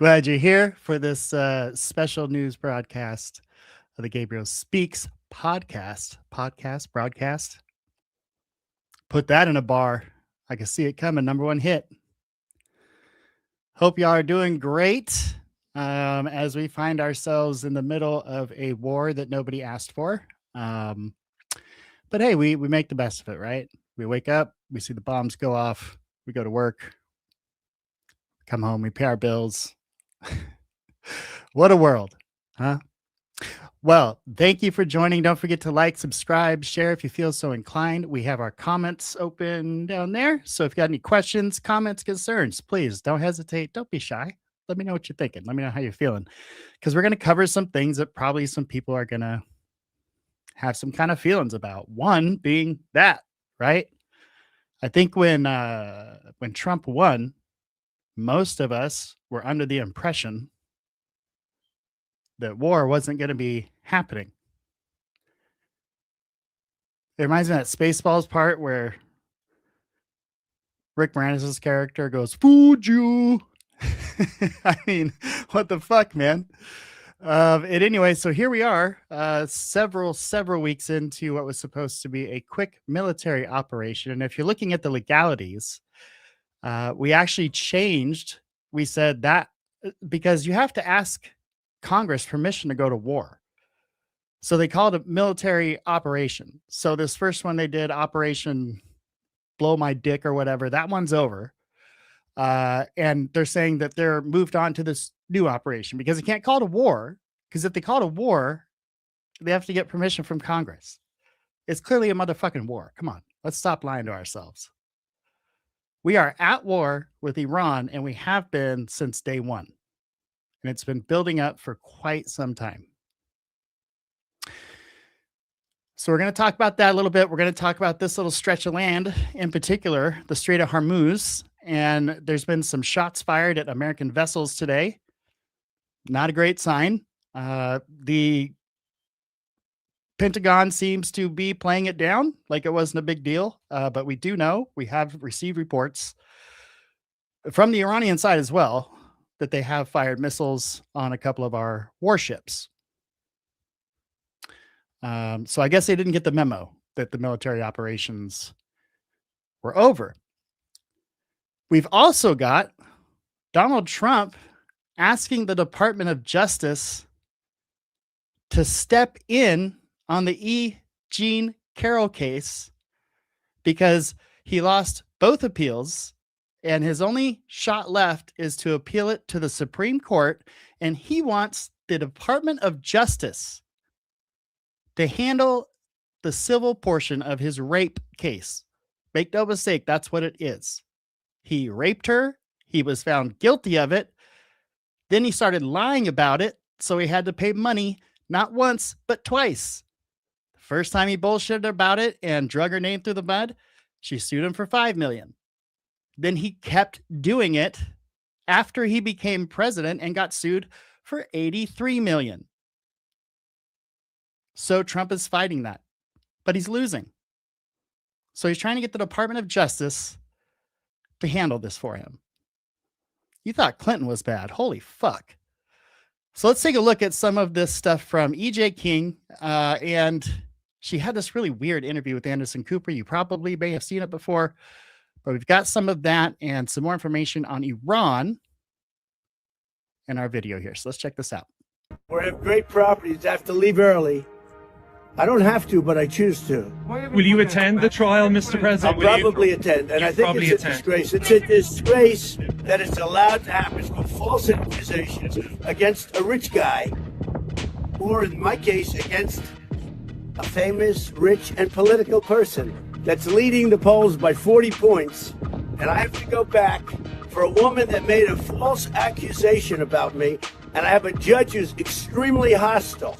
Glad you're here for this special news broadcast of the Gabriel Speaks Podcast. Broadcast. Put that in a bar. I can see it coming. #1 hit. Hope y'all are doing great as we find ourselves in the middle of a war that nobody asked for. But hey, we make the best of it, right? We wake up, we see the bombs go off, we go to work, come home, we pay our bills. What a world, huh? Well, thank you for joining. Don't forget to like, subscribe, share if you feel so inclined. We have our comments open down there. So if you got any questions, comments, concerns, please don't hesitate. Don't be shy. Let me know what you're thinking. Let me know how you're feeling. Because we're going to cover some things that probably some people are going to have some kind of feelings about. One being that, right? I think when Trump won, most of us were under the impression that war wasn't going to be happening. It reminds me of that Spaceballs part where Rick Moranis' character goes, "Food you." I mean, what the fuck, man? And anyway, so here we are, several weeks into what was supposed to be a quick military operation. And if you're looking at the legalities, we actually changed. We said that because you have to ask Congress permission to go to war. So they called it a military operation. So this first one they did, Operation Blow My Dick or whatever, that one's over. And they're saying that they're moved on to this new operation because they can't call it a war. Because if they call it a war, they have to get permission from Congress. It's clearly a motherfucking war. Come on, let's stop lying to ourselves. We are at war with Iran, and we have been since day one. And it's been building up for quite some time. So we're going to talk about that a little bit. We're going to talk about this little stretch of land, in particular, the Strait of Hormuz. And there's been some shots fired at American vessels today. Not a great sign. The Pentagon seems to be playing it down like it wasn't a big deal. But we do know, we have received reports from the Iranian side as well that they have fired missiles on a couple of our warships. So I guess they didn't get the memo that the military operations were over. We've also got Donald Trump asking the Department of Justice to step in on the E. Jean Carroll case because he lost both appeals and his only shot left is to appeal it to the Supreme Court. And he wants the Department of Justice to handle the civil portion of his rape case. Make no mistake, that's what it is. He raped her. He was found guilty of it. Then he started lying about it. So he had to pay money, not once, but twice. The first time he bullshitted about it and drug her name through the mud, she sued him for $5 million. Then he kept doing it after he became president and got sued for $83 million. So Trump is fighting that, but he's losing. So he's trying to get the Department of Justice to handle this for him. You thought Clinton was bad. Holy fuck. So let's take a look at some of this stuff from E.J. King. And she had this really weird interview with Anderson Cooper. You probably may have seen it before, but we've got some of that and some more information on Iran in our video here. So let's check this out. Or have great properties, have to leave early. I don't have to, but I choose to. Will you attend the trial, Mr. President? I'll probably attend, and I think it's a disgrace. It's a disgrace that it's allowed to happen with false accusations against a rich guy, or in my case, against a famous, rich, and political person that's leading the polls by 40 points, and I have to go back for a woman that made a false accusation about me, and I have a judge who's extremely hostile,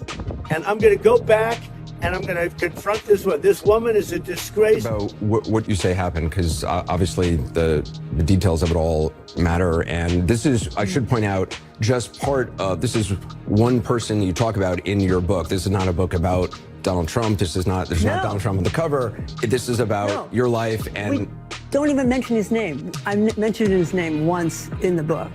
and I'm going to go back and I'm going to confront this one. This woman is a disgrace. About what you say happened, because obviously the details of it all matter. And this is, I should point out, just part of, this is one person you talk about in your book. This is not a book about Donald Trump. This is not, there's not Donald Trump on the cover. This is about your life. And don't even mention his name. I mentioned his name once in the book.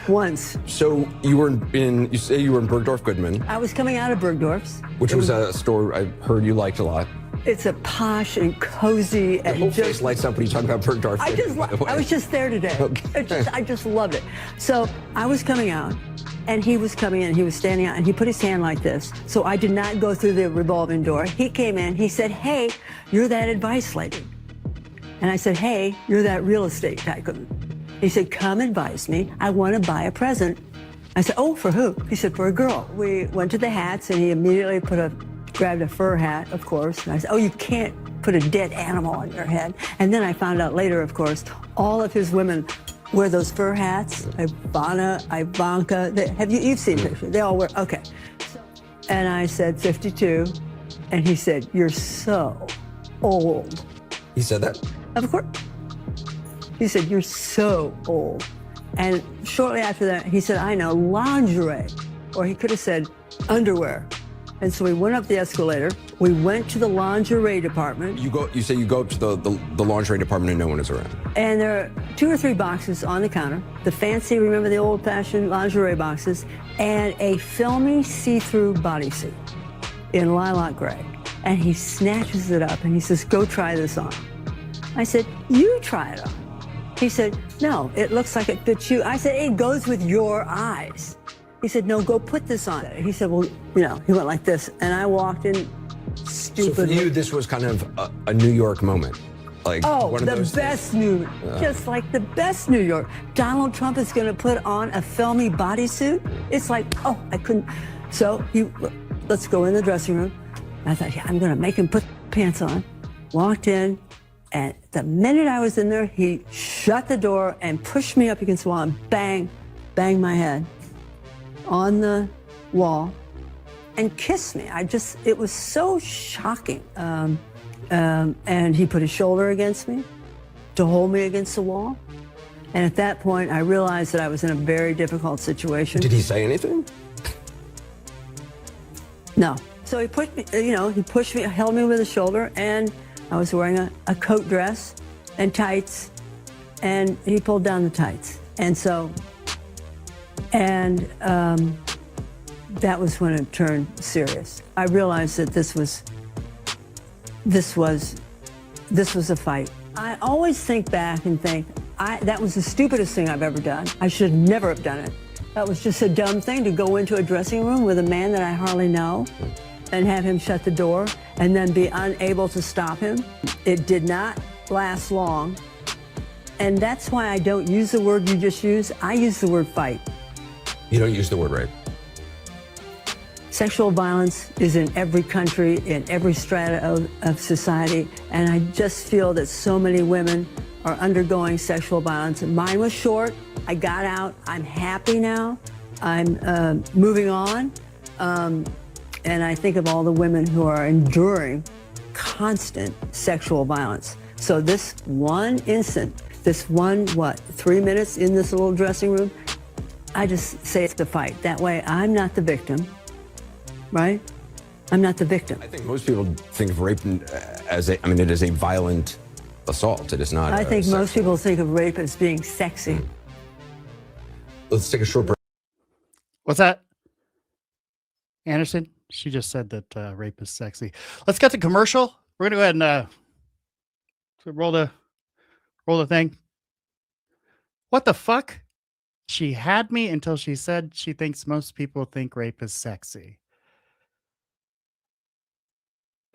once. So you say you were in Bergdorf Goodman. I was coming out of Bergdorf's. Which was a store I heard you liked a lot. It's a posh and cozy. The whole face lights up when you talk about Bergdorf Goodman, by the way. I was just there today. Okay. I just loved it. So I was coming out, and he was coming in. He was standing out, and he put his hand like this. So I did not go through the revolving door. He came in. He said, "Hey, you're that advice lady." And I said, "Hey, you're that real estate tycoon." He said, "Come advise me. I want to buy a present." I said, "Oh, for who?" He said, "For a girl." We went to the hats, and he immediately grabbed a fur hat, of course. And I said, "Oh, you can't put a dead animal on your head." And then I found out later, of course, all of his women wear those fur hats. Ivanka, you've seen pictures. They all wear, okay. And I said, 52. And he said, "You're so old." He said that? Of course. He said, "You're so old." And shortly after that, he said, "I know, lingerie." Or he could have said underwear. And so we went up the escalator. We went to the lingerie department. You say you go up to the lingerie department and no one is around. And there are 2 or 3 boxes on the counter. The fancy, remember the old-fashioned lingerie boxes, and a filmy see-through bodysuit in lilac gray. And he snatches it up and he says, "Go try this on." I said, "You try it on." He said, "No, it looks like it fits you." I said, "It goes with your eyes." He said, "No, go put this on." He said, "Well, he went like this." And I walked in stupidly. So for you, this was kind of a New York moment. Like one of those best just like the best New York. Donald Trump is going to put on a filmy bodysuit. It's like, oh, I couldn't. So let's go in the dressing room. I thought, yeah, I'm going to make him put pants on. Walked in, and the minute I was in there, he shut the door and pushed me up against the wall and banged my head on the wall and kissed me. It was so shocking. And he put his shoulder against me to hold me against the wall. And at that point, I realized that I was in a very difficult situation. Did he say anything? No. So he pushed me, held me with his shoulder, and I was wearing a coat dress and tights, and he pulled down the tights. That was when it turned serious. I realized that this was a fight. I always think back and think, that was the stupidest thing I've ever done. I should never have done it. That was just a dumb thing to go into a dressing room with a man that I hardly know and have him shut the door and then be unable to stop him. It did not last long. And that's why I don't use the word you just used. I use the word fight. You don't use the word rape. Sexual violence is in every country, in every strata of society, and I just feel that so many women are undergoing sexual violence. Mine was short. I got out. I'm happy now. I'm moving on. And I think of all the women who are enduring constant sexual violence. So this one instant, this one, 3 minutes in this little dressing room, I just say it's the fight. That way I'm not the victim. Right? I'm not the victim. I think most people think of rape as it is a violent assault. It is not. I think most people think of rape as being sexy. Let's take a short break. What's that? Anderson? She just said that rape is sexy. Let's get to commercial. We're going to go ahead and roll the thing. What the fuck? She had me until she said she thinks most people think rape is sexy.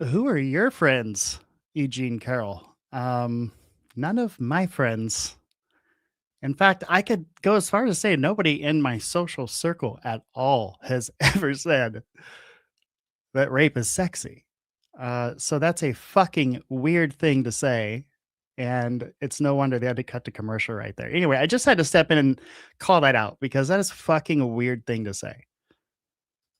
Who are your friends, Eugene Carroll? None of my friends. In fact, I could go as far as to say nobody in my social circle at all has ever said that rape is sexy. So that's a fucking weird thing to say. And it's no wonder they had to cut the commercial right there. Anyway, I just had to step in and call that out because that is fucking a weird thing to say.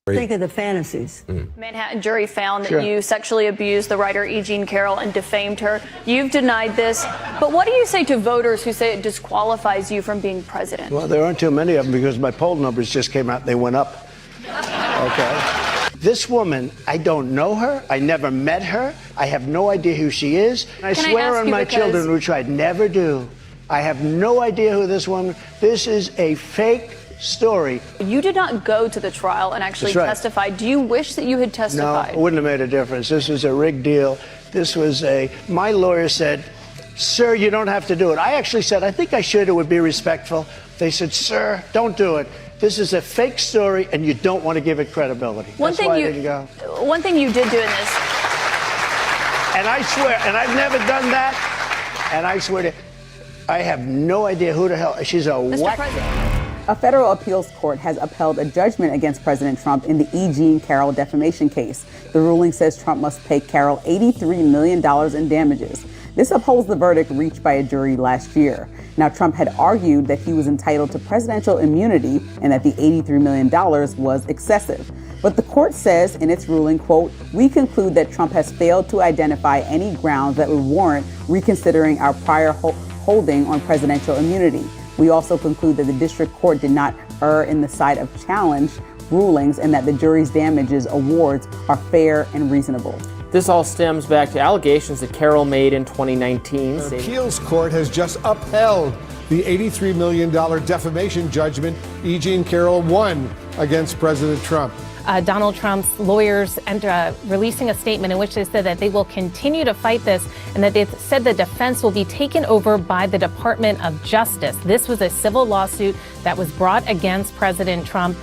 Think of the fantasies. Manhattan jury found that you sexually abused the writer E. Jean Carroll and defamed her. You've denied this. But what do you say to voters who say it disqualifies you from being president? Well, there aren't too many of them because my poll numbers just came out. They went up. Okay. This woman, I don't know her. I never met her. I have no idea who she is. I swear on my children, which I'd never do. I have no idea who this woman. This is a fake story. You did not go to the trial and actually testify. Do you wish that you had testified? No, it wouldn't have made a difference. This was a rigged deal. My lawyer said, sir, you don't have to do it. I actually said, I think I should. It would be respectful. They said, sir, don't do it. This is a fake story, and you don't want to give it credibility. That's why I didn't go. One thing you did do in this. And I swear, and I've never done that, and I swear to, I have no idea who the hell, she's a whack. A federal appeals court has upheld a judgment against President Trump in the E. Jean Carroll defamation case. The ruling says Trump must pay Carroll $83 million in damages. This upholds the verdict reached by a jury last year. Now, Trump had argued that he was entitled to presidential immunity and that the $83 million was excessive. But the court says in its ruling, quote, "We conclude that Trump has failed to identify any grounds that would warrant reconsidering our prior holding on presidential immunity. We also conclude that the district court did not err in the side of challenge rulings and that the jury's damages awards are fair and reasonable." This all stems back to allegations that Carroll made in 2019. The appeals court has just upheld the $83 million defamation judgment E. Jean Carroll won against President Trump. Donald Trump's lawyers releasing a statement in which they said that they will continue to fight this and that they said the defense will be taken over by the Department of Justice. This was a civil lawsuit that was brought against President Trump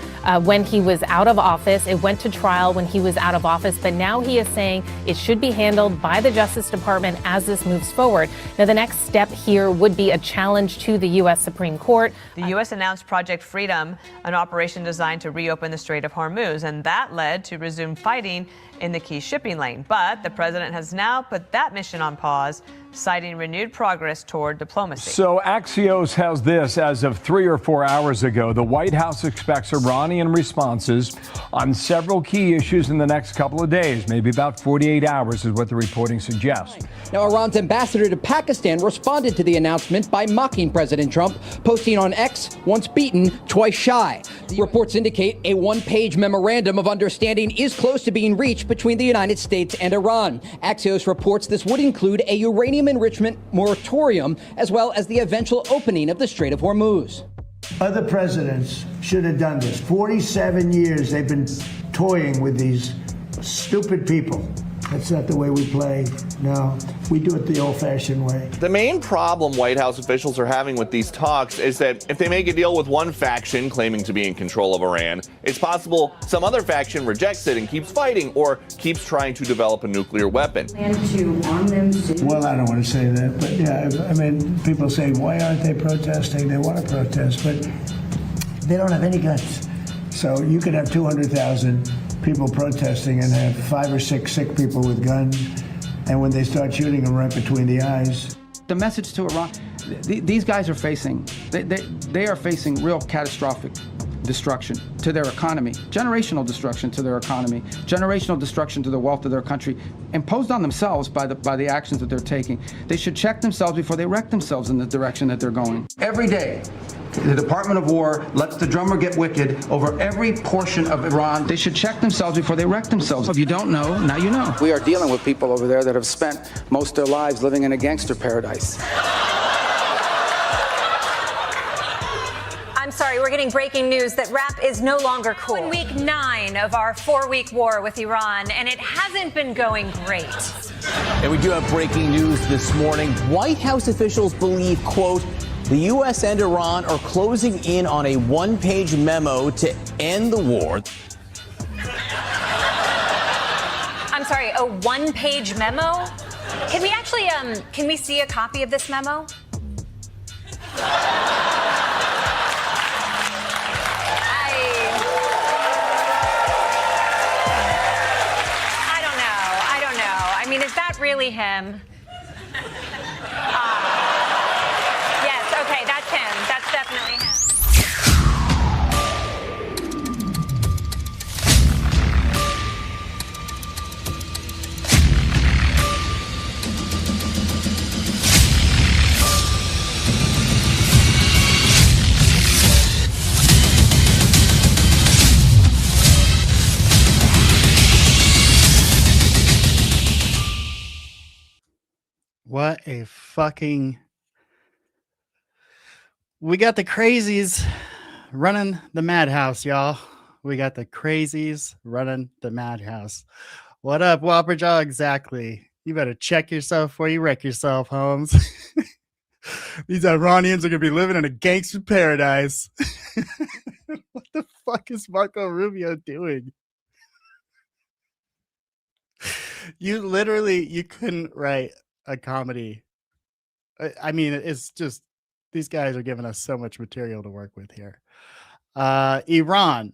when he was out of office. It went to trial when he was out of office, but now he is saying it should be handled by the Justice Department as this moves forward. Now, the next step here would be a challenge to the U.S. Supreme Court. The U.S. announced Project Freedom, an operation designed to reopen the Strait of Hormuz, and that led to resumed fighting in the key shipping lane. But the president has now put that mission on pause, citing renewed progress toward diplomacy. So Axios has this as of 3 or 4 hours ago. The White House expects Iranian responses on several key issues in the next couple of days, maybe about 48 hours is what the reporting suggests. Now, Iran's ambassador to Pakistan responded to the announcement by mocking President Trump, posting on X, "Once beaten, twice shy." The reports indicate a one-page memorandum of understanding is close to being reached between the United States and Iran. Axios reports this would include a uranium enrichment moratorium, as well as the eventual opening of the Strait of Hormuz. Other presidents should have done this. 47 years they've been toying with these stupid people. That's not the way we play. No, we do it the old-fashioned way. The main problem White House officials are having with these talks is that if they make a deal with one faction claiming to be in control of Iran, it's possible some other faction rejects it and keeps fighting or keeps trying to develop a nuclear weapon. Well, I don't want to say that, but yeah, I mean, people say, why aren't they protesting? They want to protest, but they don't have any guns. So you could have 200,000 people protesting and have 5 or 6 sick people with guns, and when they start shooting them right between the eyes. The message to Iran, these guys are facing, they are facing real catastrophic destruction to their economy, generational destruction to their economy, generational destruction to the wealth of their country, imposed on themselves by the actions that they're taking. They should check themselves before they wreck themselves in the direction that they're going. Every day, the Department of War lets the drummer get wicked over every portion of Iran. They should check themselves before they wreck themselves. If you don't know, now you know. We are dealing with people over there that have spent most of their lives living in a gangster paradise. I'm sorry, we're getting breaking news that rap is no longer cool. In week 9 of our 4-week war with Iran, and it hasn't been going great. And we do have breaking news this morning. White House officials believe, quote, the U.S. and Iran are closing in on a one-page memo to end the war. I'm sorry, a one-page memo? Can we actually, can we see a copy of this memo? I don't know. I mean, is that really him? Yes, okay, that's him. That's definitely him. What a fucking We got the crazies running the madhouse, y'all. We got the crazies running the madhouse. What up, Whopper Jaw? Exactly. You better check yourself before you wreck yourself, Holmes. These Iranians are going to be living in a gangster paradise. What the fuck is Marco Rubio doing? You couldn't write a comedy. I mean, it's just, these guys are giving us so much material to work with here. Iran,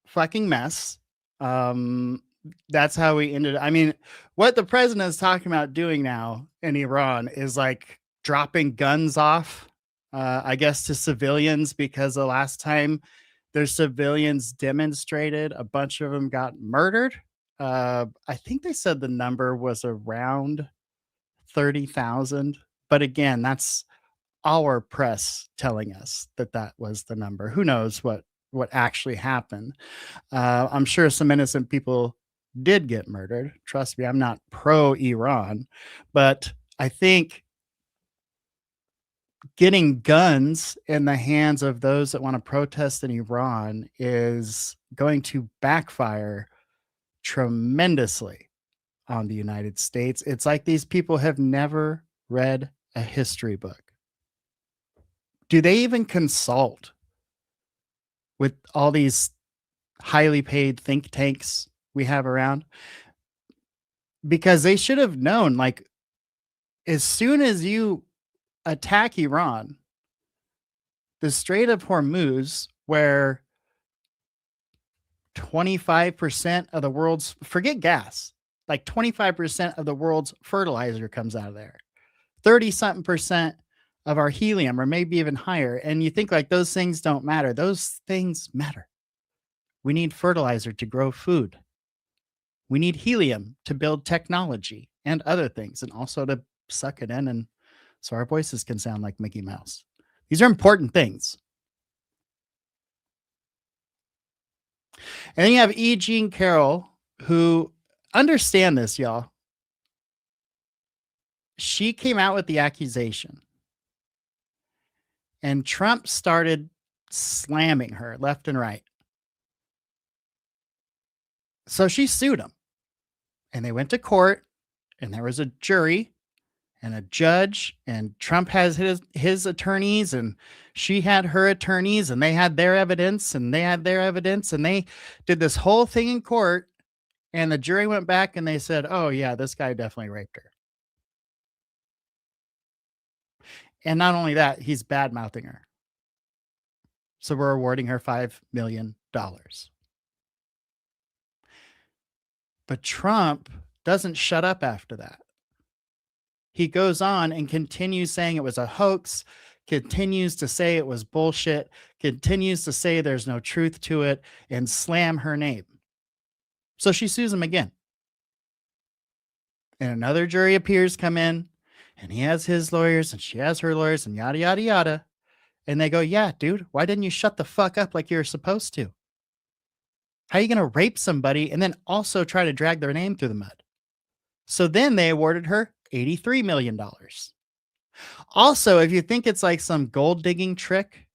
fucking mess. That's how we ended. I mean, what the president is talking about doing now in Iran is like dropping guns off, I guess, to civilians, because the last time their civilians demonstrated, a bunch of them got murdered. I think they said the number was around 30,000. But again, that's our press telling us that that was the number. Who knows what actually happened? I'm sure some innocent people did get murdered. Trust me, I'm not pro-Iran, but I think getting guns in the hands of those that want to protest in Iran is going to backfire tremendously on the United States. It's like these people have never read a history book. Do they even consult with all these highly paid think tanks we have around? Because they should have known, like, as soon as you attack Iran, the Strait of Hormuz, where 25% of the world's, forget gas, like 25% of the world's fertilizer comes out of there. 30-something percent of our helium, or maybe even higher. And you think like those things don't matter. Those things matter. We need fertilizer to grow food. We need helium to build technology and other things, and also to suck it in, and so our voices can sound like Mickey Mouse. These are important things. And then you have E. Jean Carroll, who, understand this, y'all. She came out with the accusation, and Trump started slamming her left and right. So she sued him, and they went to court, and there was a jury and a judge, and Trump has his attorneys, and she had her attorneys, and they had their evidence, and they had their evidence, and they did this whole thing in court, and the jury went back and they said, oh yeah, this guy definitely raped her. And not only that, he's bad-mouthing her. So we're awarding her $5 million. But Trump doesn't shut up after that. He goes on and continues saying it was a hoax, continues to say it was bullshit, continues to say there's no truth to it, and slam her name. So she sues him again. And another jury of peers come in, and he has his lawyers, and she has her lawyers, and yada, yada, yada. And they go, yeah, dude, why didn't you shut the fuck up like you're supposed to? How are you going to rape somebody and then also try to drag their name through the mud? So then they awarded her $83 million. Also, if you think it's like some gold digging trick,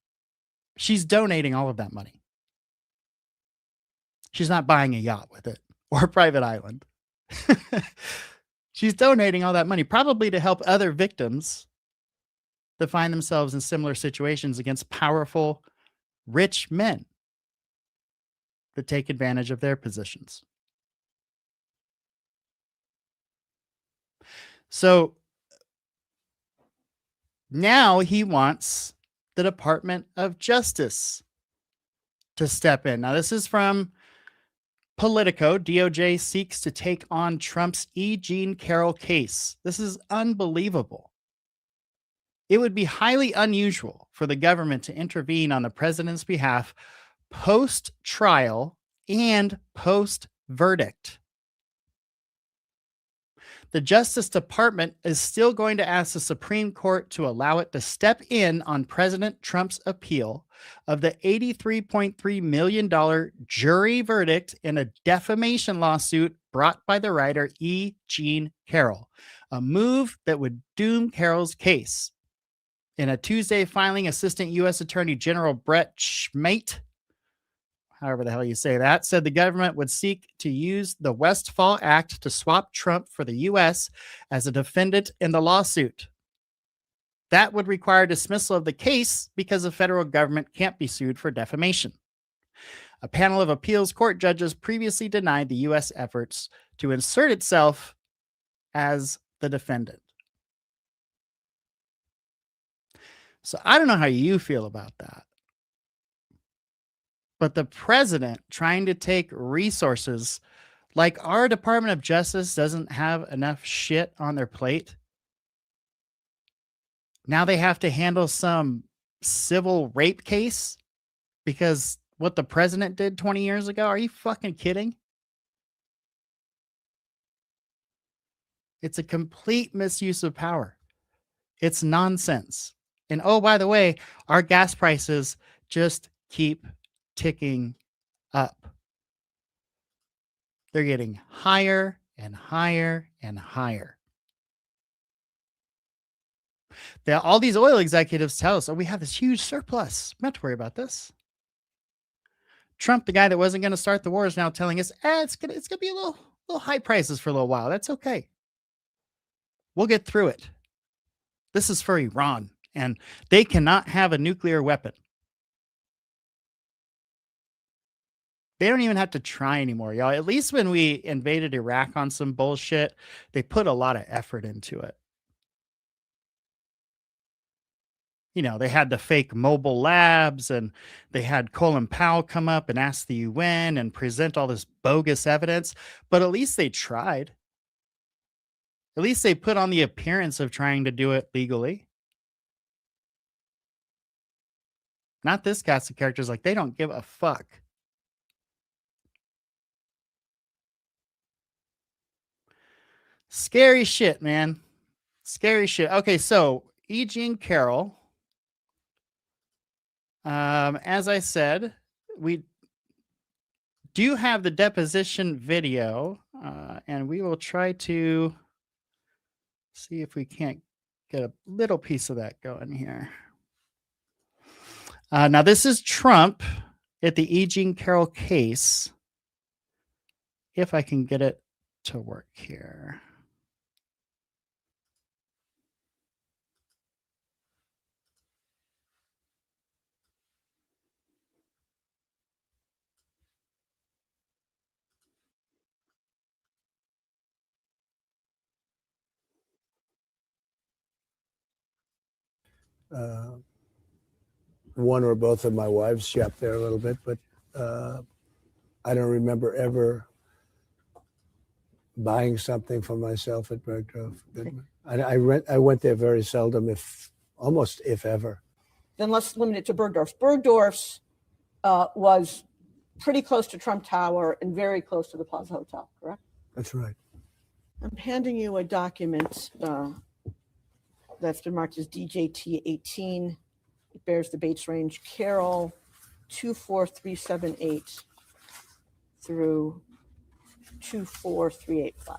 she's donating all of that money. She's not buying a yacht with it or a private island. She's donating all that money, probably to help other victims that find themselves in similar situations against powerful, rich men that take advantage of their positions. So now he wants the Department of Justice to step in. Now, this is from Politico. DOJ seeks to take on Trump's E. Jean Carroll case. This is unbelievable. It would be highly unusual for the government to intervene on the president's behalf post-trial and post-verdict. The Justice Department is still going to ask the Supreme Court to allow it to step in on President Trump's appeal of the $83.3 million jury verdict in a defamation lawsuit brought by the writer E. Jean Carroll, a move that would doom Carroll's case. In a Tuesday filing, Assistant U.S. Attorney General Brett Schmate, however the hell you say that, said the government would seek to use the Westfall Act to swap Trump for the U.S. as a defendant in the lawsuit. That would require dismissal of the case because the federal government can't be sued for defamation. A panel of appeals court judges previously denied the U.S. efforts to insert itself as the defendant. So I don't know how you feel about that. But the president trying to take resources, like our Department of Justice doesn't have enough shit on their plate. Now they have to handle some civil rape case because what the president did 20 years ago. Are you fucking kidding? It's a complete misuse of power. It's nonsense. And oh, by the way, our gas prices just keep ticking up. They're getting higher and higher and higher. All these oil executives tell us, oh, we have this huge surplus. I'm not to worry about this. Trump, the guy that wasn't going to start the war, is now telling us, it's gonna be a little high prices for a little while. That's okay. We'll get through it. This is for Iran, and they cannot have a nuclear weapon. They don't even have to try anymore, y'all. At least when we invaded Iraq on some bullshit, they put a lot of effort into it. You know, they had the fake mobile labs, and they had Colin Powell come up and ask the UN and present all this bogus evidence. But at least they tried. At least they put on the appearance of trying to do it legally. Not this cast of characters. Like, they don't give a fuck. Scary shit, man. Scary shit. Okay, so E. Jean Carroll. As I said, we do have the deposition video, and we will try to see if we can't get a little piece of that going here. Now, this is Trump at the E. Jean Carroll case. If I can get it to work here. One or both of my wives shopped there a little bit, but I don't remember ever buying something for myself at Bergdorf. I went there very seldom, if ever. Then let's limit it to Bergdorf's. Bergdorf's was pretty close to Trump Tower and very close to the Plaza Hotel, correct? That's right. I'm handing you a document that's been marked as DJT 18. It bears the Bates range Carroll 24378 through 24385.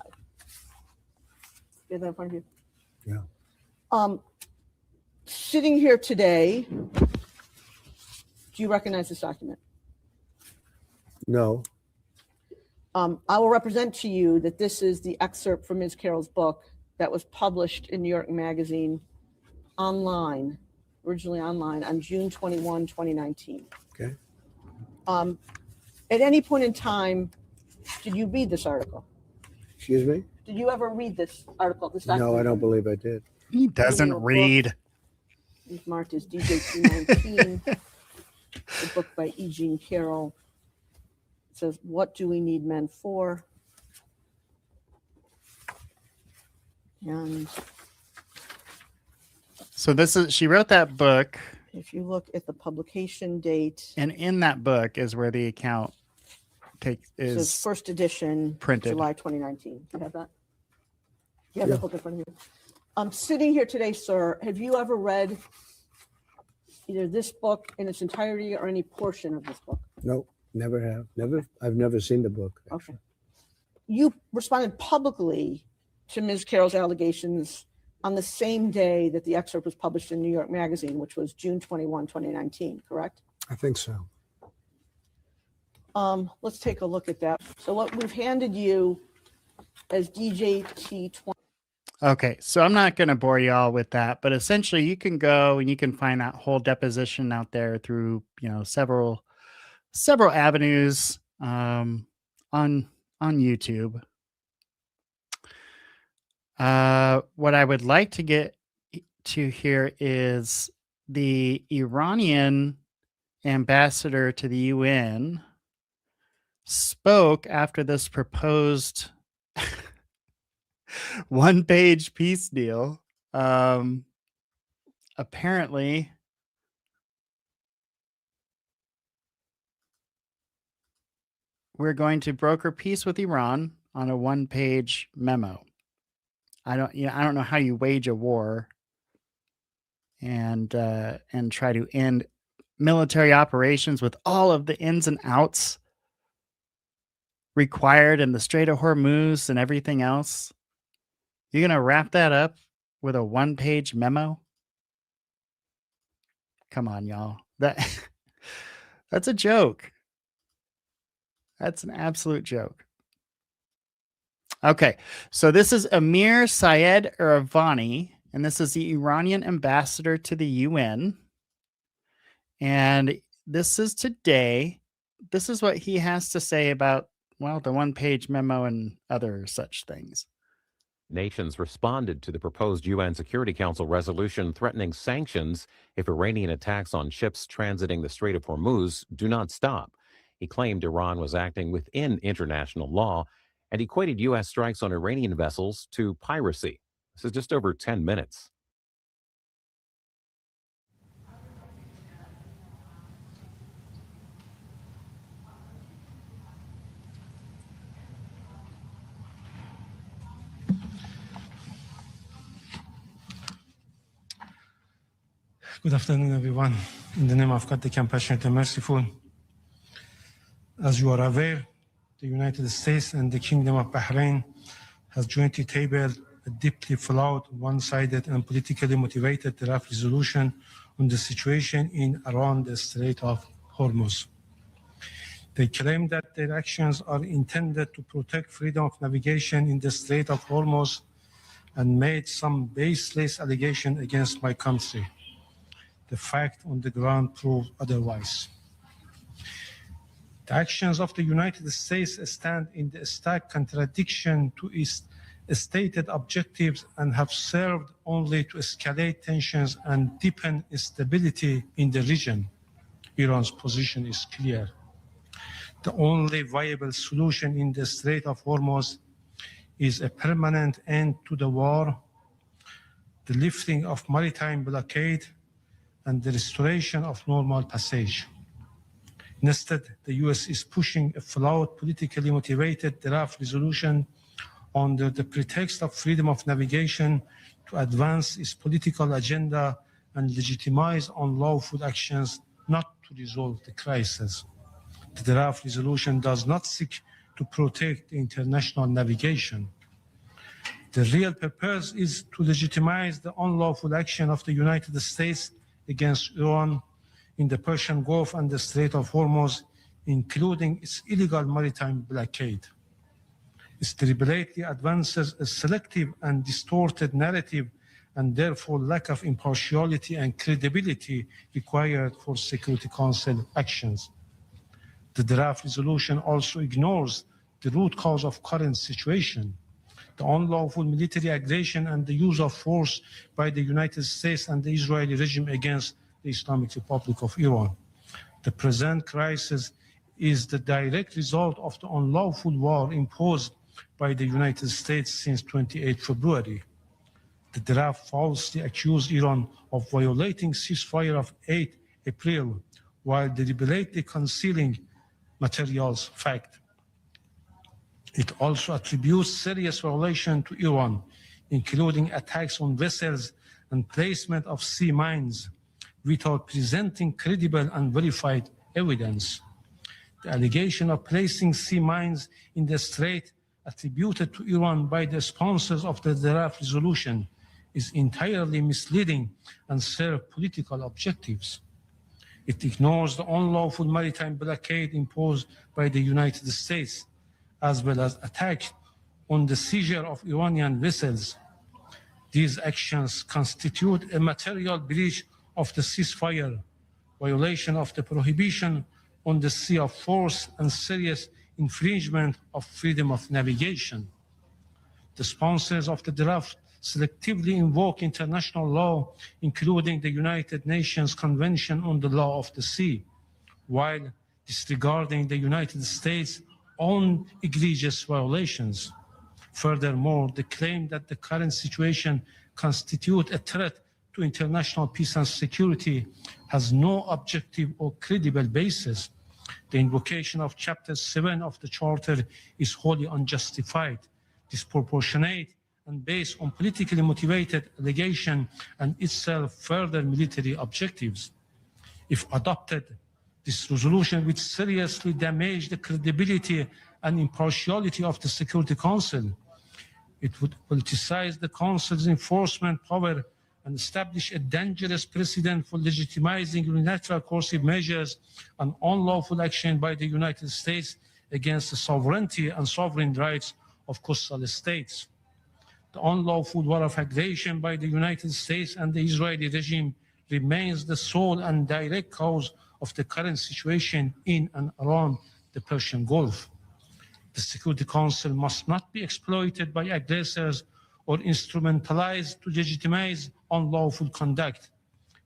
You have that in front of you? Yeah. Sitting here today, do you recognize this document? No. I will represent to you that this is the excerpt from Ms. Carroll's book that was published in New York Magazine originally online on June 21, 2019. Okay. At any point in time, did you read this article? Excuse me? Did you ever read this article? This document? No, I don't believe I did. He doesn't read. It's marked as DJ 219, the book by E. Jean Carroll. It says, "What do we need men for?" And so she wrote that book. If you look at the publication date, and in that book is where the account says first edition, printed July 2019. You have that? You have that book in front of you. I'm sitting here today, sir. Have you ever read either this book in its entirety or any portion of this book? No, never have. I've never seen the book. Okay. You responded publicly to Ms. Carroll's allegations on the same day that the excerpt was published in New York Magazine, which was June 21, 2019, correct? I think so. Let's take a look at that. So what we've handed you as DJT20. Okay, so I'm not going to bore y'all with that, but essentially you can go and you can find that whole deposition out there through, several avenues on YouTube. What I would like to get to here is the Iranian ambassador to the UN spoke after this proposed one-page peace deal. Apparently, we're going to broker peace with Iran on a one-page memo. I don't know how you wage a war and try to end military operations with all of the ins and outs required in the Strait of Hormuz and everything else. You're going to wrap that up with a one-page memo? Come on, y'all. That's a joke. That's an absolute joke. Okay, so this is Amir Syed Iravani, and this is the Iranian ambassador to the UN. And this is today. This is what he has to say about, the one-page memo and other such things. Nations responded to the proposed UN Security Council resolution threatening sanctions if Iranian attacks on ships transiting the Strait of Hormuz do not stop. He claimed Iran was acting within international law and equated U.S. strikes on Iranian vessels to piracy. This is just over 10 minutes. Good afternoon, everyone. In the name of God, the compassionate and merciful. As you are aware, the United States and the Kingdom of Bahrain has jointly tabled a deeply flawed, one-sided, and politically motivated draft resolution on the situation in around the Strait of Hormuz. They claim that their actions are intended to protect freedom of navigation in the Strait of Hormuz and made some baseless allegation against my country. The fact on the ground proved otherwise. The actions of the United States stand in the stark contradiction to its stated objectives and have served only to escalate tensions and deepen instability in the region. Iran's position is clear. The only viable solution in the Strait of Hormuz is a permanent end to the war, the lifting of maritime blockade, and the restoration of normal passage. Instead, the U.S. is pushing a flawed, politically motivated draft resolution under the pretext of freedom of navigation to advance its political agenda and legitimize unlawful actions not to resolve the crisis. The draft resolution does not seek to protect international navigation. The real purpose is to legitimize the unlawful action of the United States against Iran in the Persian Gulf and the Strait of Hormuz, including its illegal maritime blockade. It deliberately advances a selective and distorted narrative and therefore lack of impartiality and credibility required for Security Council actions. The draft resolution also ignores the root cause of current situation, the unlawful military aggression and the use of force by the United States and the Israeli regime against the Islamic Republic of Iran. The present crisis is the direct result of the unlawful war imposed by the United States since 28 February. The draft falsely accused Iran of violating ceasefire of 8 April while deliberately concealing materials fact. It also attributes serious violation to Iran, including attacks on vessels and placement of sea mines, without presenting credible and verified evidence. The allegation of placing sea mines in the strait attributed to Iran by the sponsors of the draft resolution is entirely misleading and serves political objectives. It ignores the unlawful maritime blockade imposed by the United States, as well as attacks on the seizure of Iranian vessels. These actions constitute a material breach of the ceasefire, violation of the prohibition on the sea of force, and serious infringement of freedom of navigation. The sponsors of the draft selectively invoke international law, including the United Nations Convention on the Law of the Sea, while disregarding the United States' own egregious violations. Furthermore, the claim that the current situation constitutes a threat to international peace and security has no objective or credible basis. The invocation of Chapter 7 of the Charter is wholly unjustified, disproportionate, and based on politically motivated allegation and itself further military objectives. If adopted, this resolution would seriously damage the credibility and impartiality of the Security Council. It would politicize the Council's enforcement power and establish a dangerous precedent for legitimizing unilateral coercive measures and unlawful action by the United States against the sovereignty and sovereign rights of coastal states. The unlawful war of aggression by the United States and the Israeli regime remains the sole and direct cause of the current situation in and around the Persian Gulf. The Security Council must not be exploited by aggressors or instrumentalized to legitimize unlawful conduct.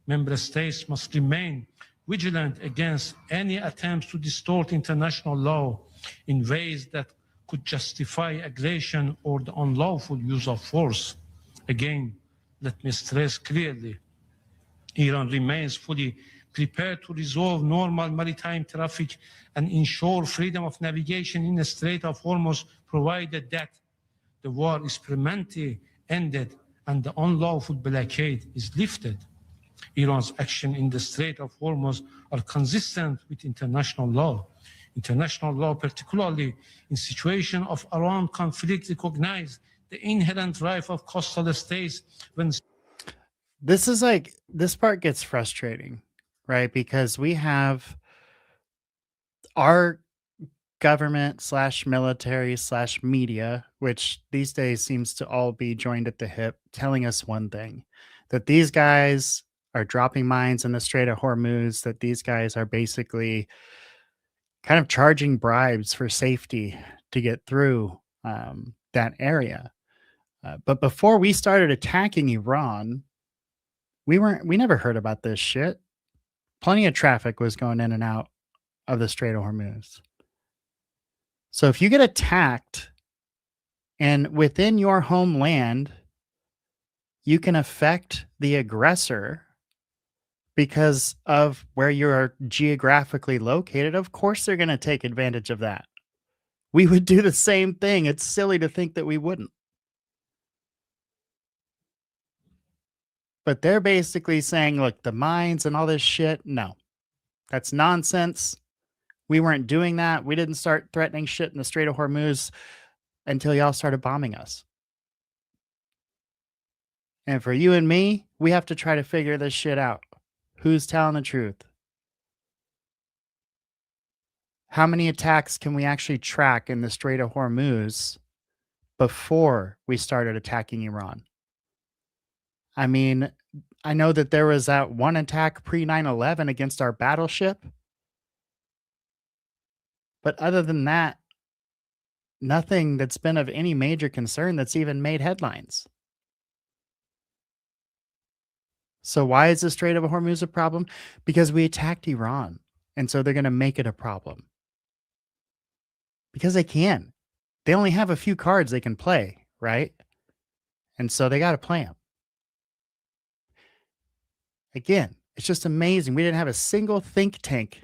Member states must remain vigilant against any attempts to distort international law in ways that could justify aggression or the unlawful use of force. Again, let me stress clearly, Iran remains fully prepared to resolve normal maritime traffic and ensure freedom of navigation in the Strait of Hormuz, provided that the war is permanently ended and the unlawful blockade is lifted. Iran's action in the Strait of Hormuz are consistent with international law. International law, particularly in situations of armed conflict, recognize the inherent right of coastal states when... This part gets frustrating, right? Because we have our government / military / media, which these days seems to all be joined at the hip, telling us one thing, that these guys are dropping mines in the Strait of Hormuz, that these guys are basically kind of charging bribes for safety to get through that area. But before we started attacking Iran, we never heard about this shit. Plenty of traffic was going in and out of the Strait of Hormuz. So if you get attacked and within your homeland, you can affect the aggressor because of where you are geographically located, of course they're going to take advantage of that. We would do the same thing. It's silly to think that we wouldn't. But they're basically saying, look, the mines and all this shit, no. That's nonsense. We weren't doing that. We didn't start threatening shit in the Strait of Hormuz until y'all started bombing us. And for you and me, we have to try to figure this shit out. Who's telling the truth? How many attacks can we actually track in the Strait of Hormuz before we started attacking Iran? I mean, I know that there was that one attack pre-9/11 against our battleship. But other than that, nothing that's been of any major concern that's even made headlines. So why is the Strait of Hormuz a problem? Because we attacked Iran. And so they're going to make it a problem. Because they can. They only have a few cards they can play, right? And so they got to play them. Again, it's just amazing. We didn't have a single think tank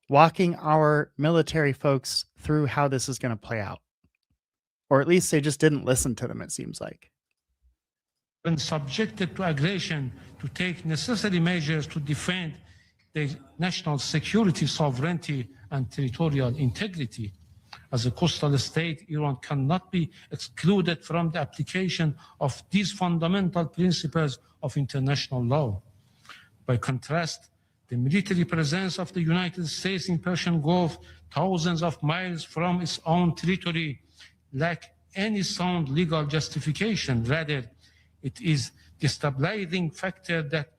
walking our military folks through how this is going to play out. Or at least they just didn't listen to them, it seems like. When subjected to aggression, to take necessary measures to defend their national security, sovereignty, and territorial integrity. As a coastal state, Iran cannot be excluded from the application of these fundamental principles of international law. By contrast, the military presence of the United States in Persian Gulf, thousands of miles from its own territory, lack any sound legal justification. Rather, it is the stabilizing factor that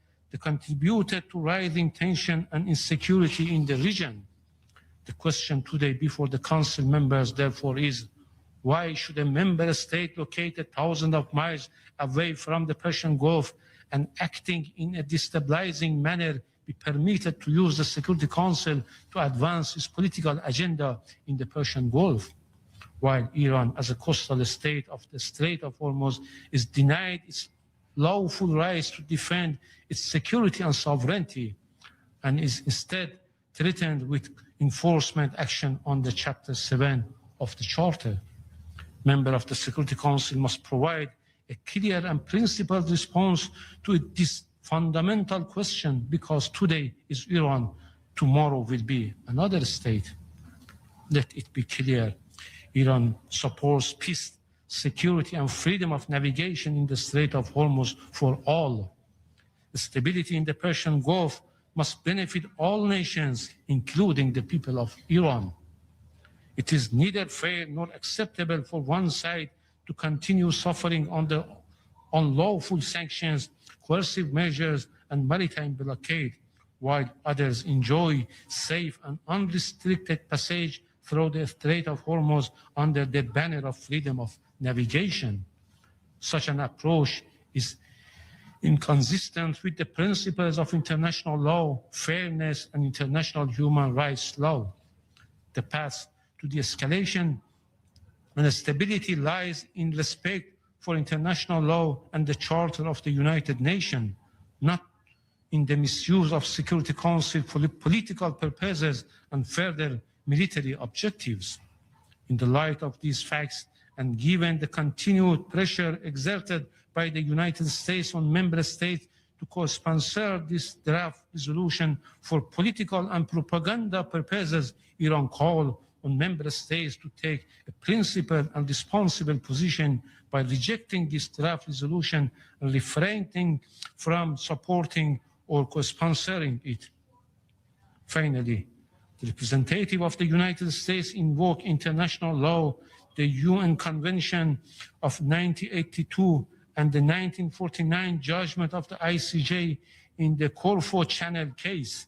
contributed to rising tension and insecurity in the region. The question today before the Council members, therefore, is why should a member state located thousands of miles away from the Persian Gulf and acting in a destabilizing manner be permitted to use the Security Council to advance its political agenda in the Persian Gulf, while Iran, as a coastal state of the Strait of Hormuz, is denied its lawful rights to defend its security and sovereignty, and is instead threatened with enforcement action under Chapter 7 of the Charter. Members of the Security Council must provide a clear and principled response to this fundamental question, because today is Iran, tomorrow will be another state. Let it be clear, Iran supports peace, security, and freedom of navigation in the Strait of Hormuz for all. The stability in the Persian Gulf must benefit all nations, including the people of Iran. It is neither fair nor acceptable for one side to continue suffering under unlawful sanctions, coercive measures, and maritime blockade, while others enjoy safe and unrestricted passage through the Strait of Hormuz under the banner of freedom of navigation. Such an approach is inconsistent with the principles of international law, fairness, and international human rights law. The path to the escalation and stability lies in respect for international law and the Charter of the United Nations, not in the misuse of Security Council for political purposes and further military objectives. In the light of these facts, and given the continued pressure exerted by the United States on member states to co-sponsor this draft resolution for political and propaganda purposes, Iran called on member states to take a principled and responsible position by rejecting this draft resolution and refraining from supporting or co-sponsoring it. Finally, the representative of the United States invoked international law, the UN Convention of 1982 and the 1949 judgment of the ICJ in the Corfu Channel case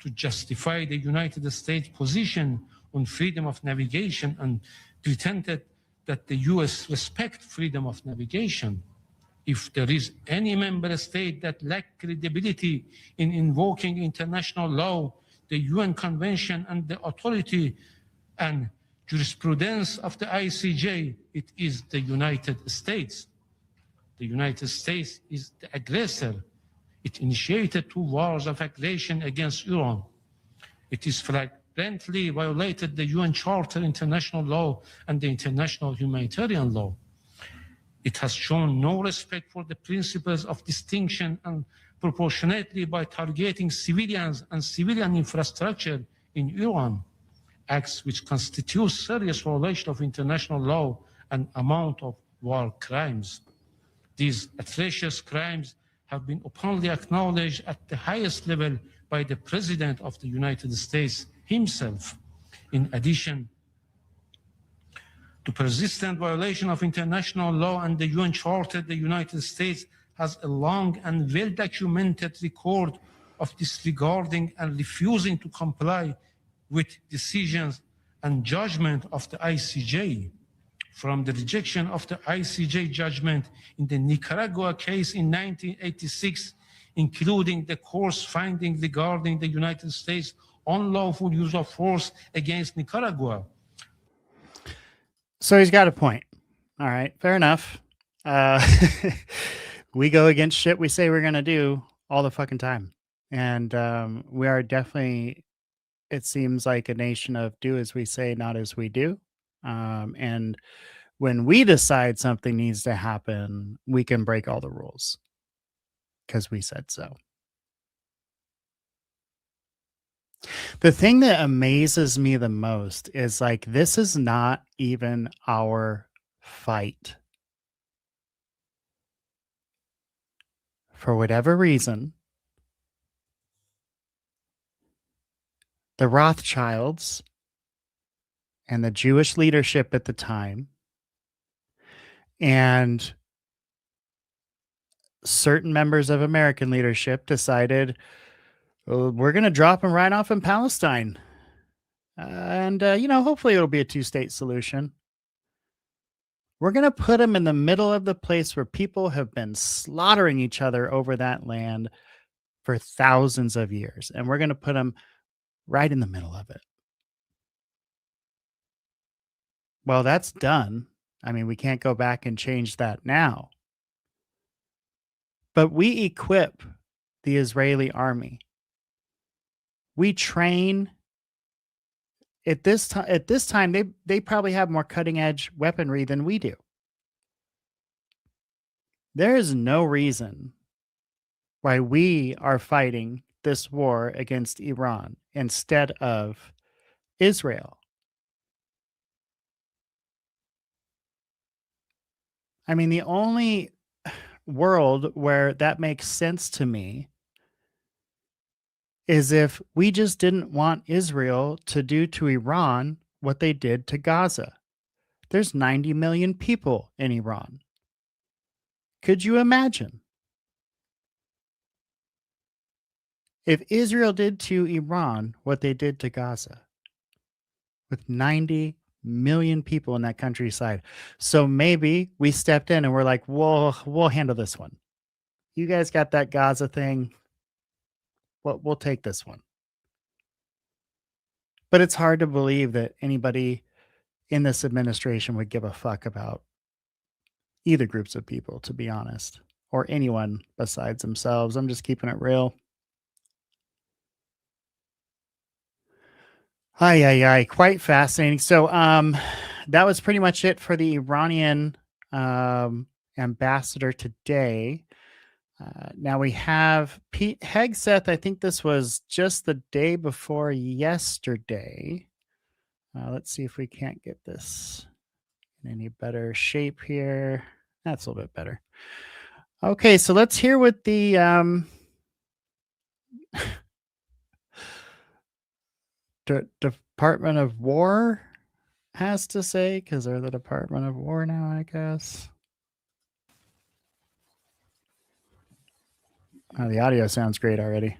to justify the United States position on freedom of navigation, and pretended that the US respect freedom of navigation. If there is any member state that lacks credibility in invoking international law, the UN Convention, and the authority and jurisprudence of the ICJ, it is the United States. The United States is the aggressor. It initiated 2 wars of aggression against Iran. It is flagrantly violated the UN Charter, international law, and the international humanitarian law. It has shown no respect for the principles of distinction and proportionality by targeting civilians and civilian infrastructure in Iran, acts which constitute serious violation of international law and amount of war crimes. These atrocious crimes have been openly acknowledged at the highest level by the President of the United States himself. In addition to persistent violation of international law and the UN Charter, the United States has a long and well-documented record of disregarding and refusing to comply with decisions and judgment of the ICJ. From the rejection of the ICJ judgment in the Nicaragua case in 1986, including the court's finding regarding the United States' unlawful use of force against Nicaragua. So he's got a point. All right, fair enough. We go against shit we say we're going to do all the fucking time. And we are definitely, it seems like, a nation of do as we say, not as we do. And when we decide something needs to happen, we can break all the rules because we said so. The thing that amazes me the most is like, this is not even our fight. For whatever reason, the Rothschilds and the Jewish leadership at the time and certain members of American leadership decided, we're going to drop them right off in Palestine. And, hopefully it'll be a two-state solution. We're going to put them in the middle of the place where people have been slaughtering each other over that land for thousands of years. And we're going to put them right in the middle of it. Well, that's done. I mean, we can't go back and change that now. But we equip the Israeli army. We train. At this time, they probably have more cutting edge weaponry than we do. There is no reason why we are fighting this war against Iran instead of Israel. I mean, the only world where that makes sense to me is if we just didn't want Israel to do to Iran what they did to Gaza. There's 90 million people in Iran. Could you imagine? If Israel did to Iran what they did to Gaza, with 90 million people in that countryside. So maybe we stepped in and we're like, we'll handle this one. You guys got that Gaza thing. We'll take this one. But it's hard to believe that anybody in this administration would give a fuck about either groups of people, to be honest, or anyone besides themselves. I'm just keeping it real. Quite fascinating. So that was pretty much it for the Iranian ambassador today. Now we have Pete Hegseth. I think this was just the day before yesterday. Let's see if we can't get this in any better shape here. That's a little bit better. Okay, so let's hear what the Department of War has to say, because they're the Department of War now, I guess. Oh, the audio sounds great already.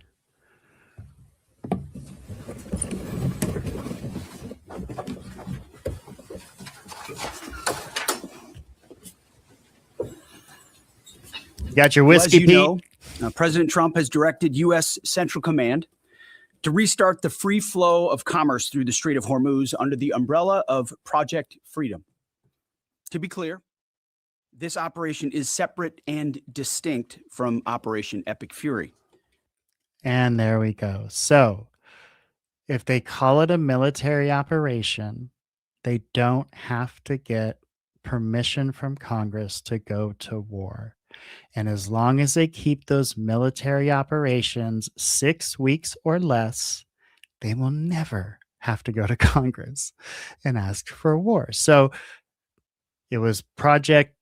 You got your whiskey, well, Pete? President Trump has directed U.S. Central Command to restart the free flow of commerce through the Strait of Hormuz under the umbrella of Project Freedom. To be clear, this operation is separate and distinct from Operation Epic Fury. And there we go. So if they call it a military operation, they don't have to get permission from Congress to go to war. And as long as they keep those military operations 6 weeks or less, they will never have to go to Congress and ask for war. So it was Project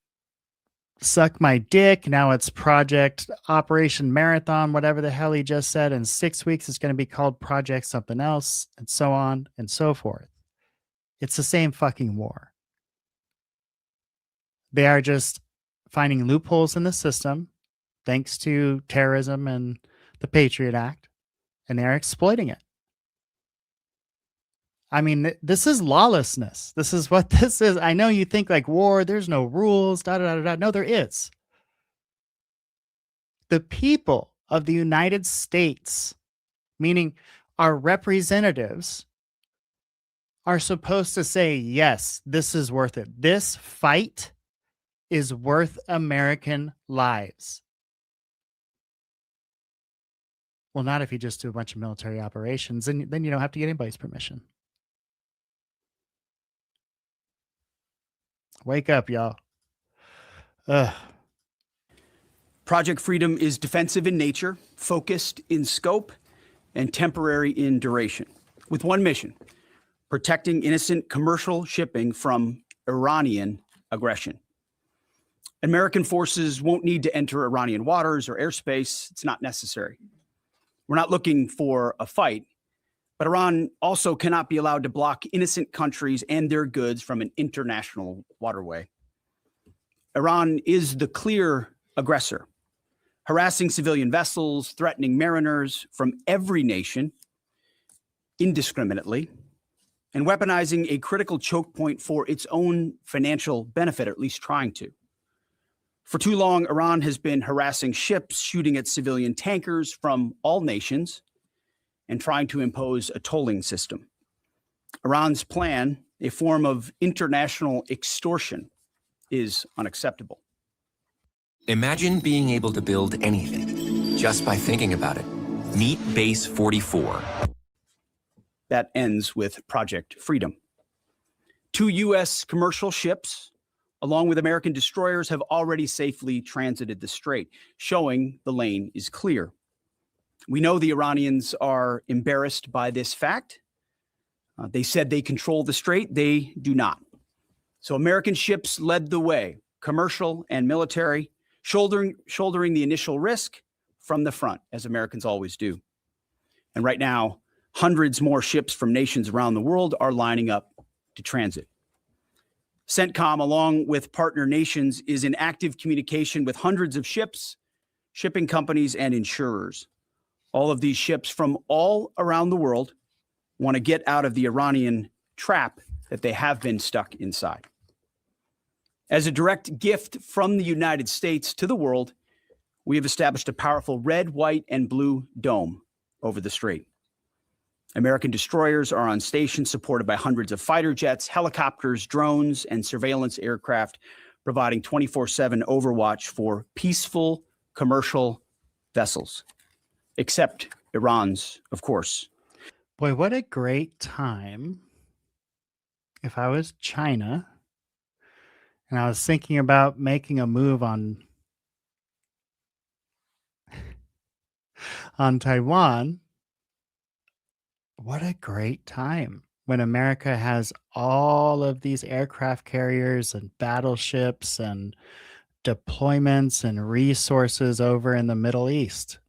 Suck My Dick. Now it's Project Operation Marathon, whatever the hell he just said. In 6 weeks, it's going to be called Project something else, and so on and so forth. It's the same fucking war. They are just finding loopholes in the system, thanks to terrorism and the Patriot Act, and they're exploiting it. I mean, this is lawlessness. This is what this is. I know you think like war, there's no rules, da-da-da-da-da. No, there is. The people of the United States, meaning our representatives, are supposed to say, yes, this is worth it. This fight is worth American lives. Well, not if you just do a bunch of military operations, and then you don't have to get anybody's permission. Wake up, y'all. Project Freedom is defensive in nature, focused in scope, and temporary in duration. with one mission: protecting innocent commercial shipping from Iranian aggression. American forces won't need to enter Iranian waters or airspace. It's not necessary. We're not looking for a fight, but Iran also cannot be allowed to block innocent countries and their goods from an international waterway. Iran is the clear aggressor, harassing civilian vessels, threatening mariners from every nation indiscriminately, and weaponizing a critical choke point for its own financial benefit, or at least trying to. For too long, Iran has been harassing ships, shooting at civilian tankers from all nations, and trying to impose a tolling system. Iran's plan, a form of international extortion, is unacceptable. Imagine being able to build anything just by thinking about it. Meet Base 44. That ends with Project Freedom. 2 U.S. commercial ships, along with American destroyers, have already safely transited the strait, showing the lane is clear. We know the Iranians are embarrassed by this fact. They said they control the strait. They do not. So American ships led the way, commercial and military, shouldering the initial risk from the front, as Americans always do. And right now, hundreds more ships from nations around the world are lining up to transit. CENTCOM, along with partner nations, is in active communication with hundreds of ships, shipping companies, and insurers. All of these ships from all around the world want to get out of the Iranian trap that they have been stuck inside. As a direct gift from the United States to the world, we have established a powerful red, white, and blue dome over the strait. American destroyers are on station, supported by hundreds of fighter jets, helicopters, drones, and surveillance aircraft, providing 24/7 overwatch for peaceful commercial vessels, except Iran's, of course. Boy, what a great time if I was China and I was thinking about making a move on Taiwan. What a great time when America has all of these aircraft carriers and battleships and deployments and resources over in the Middle East.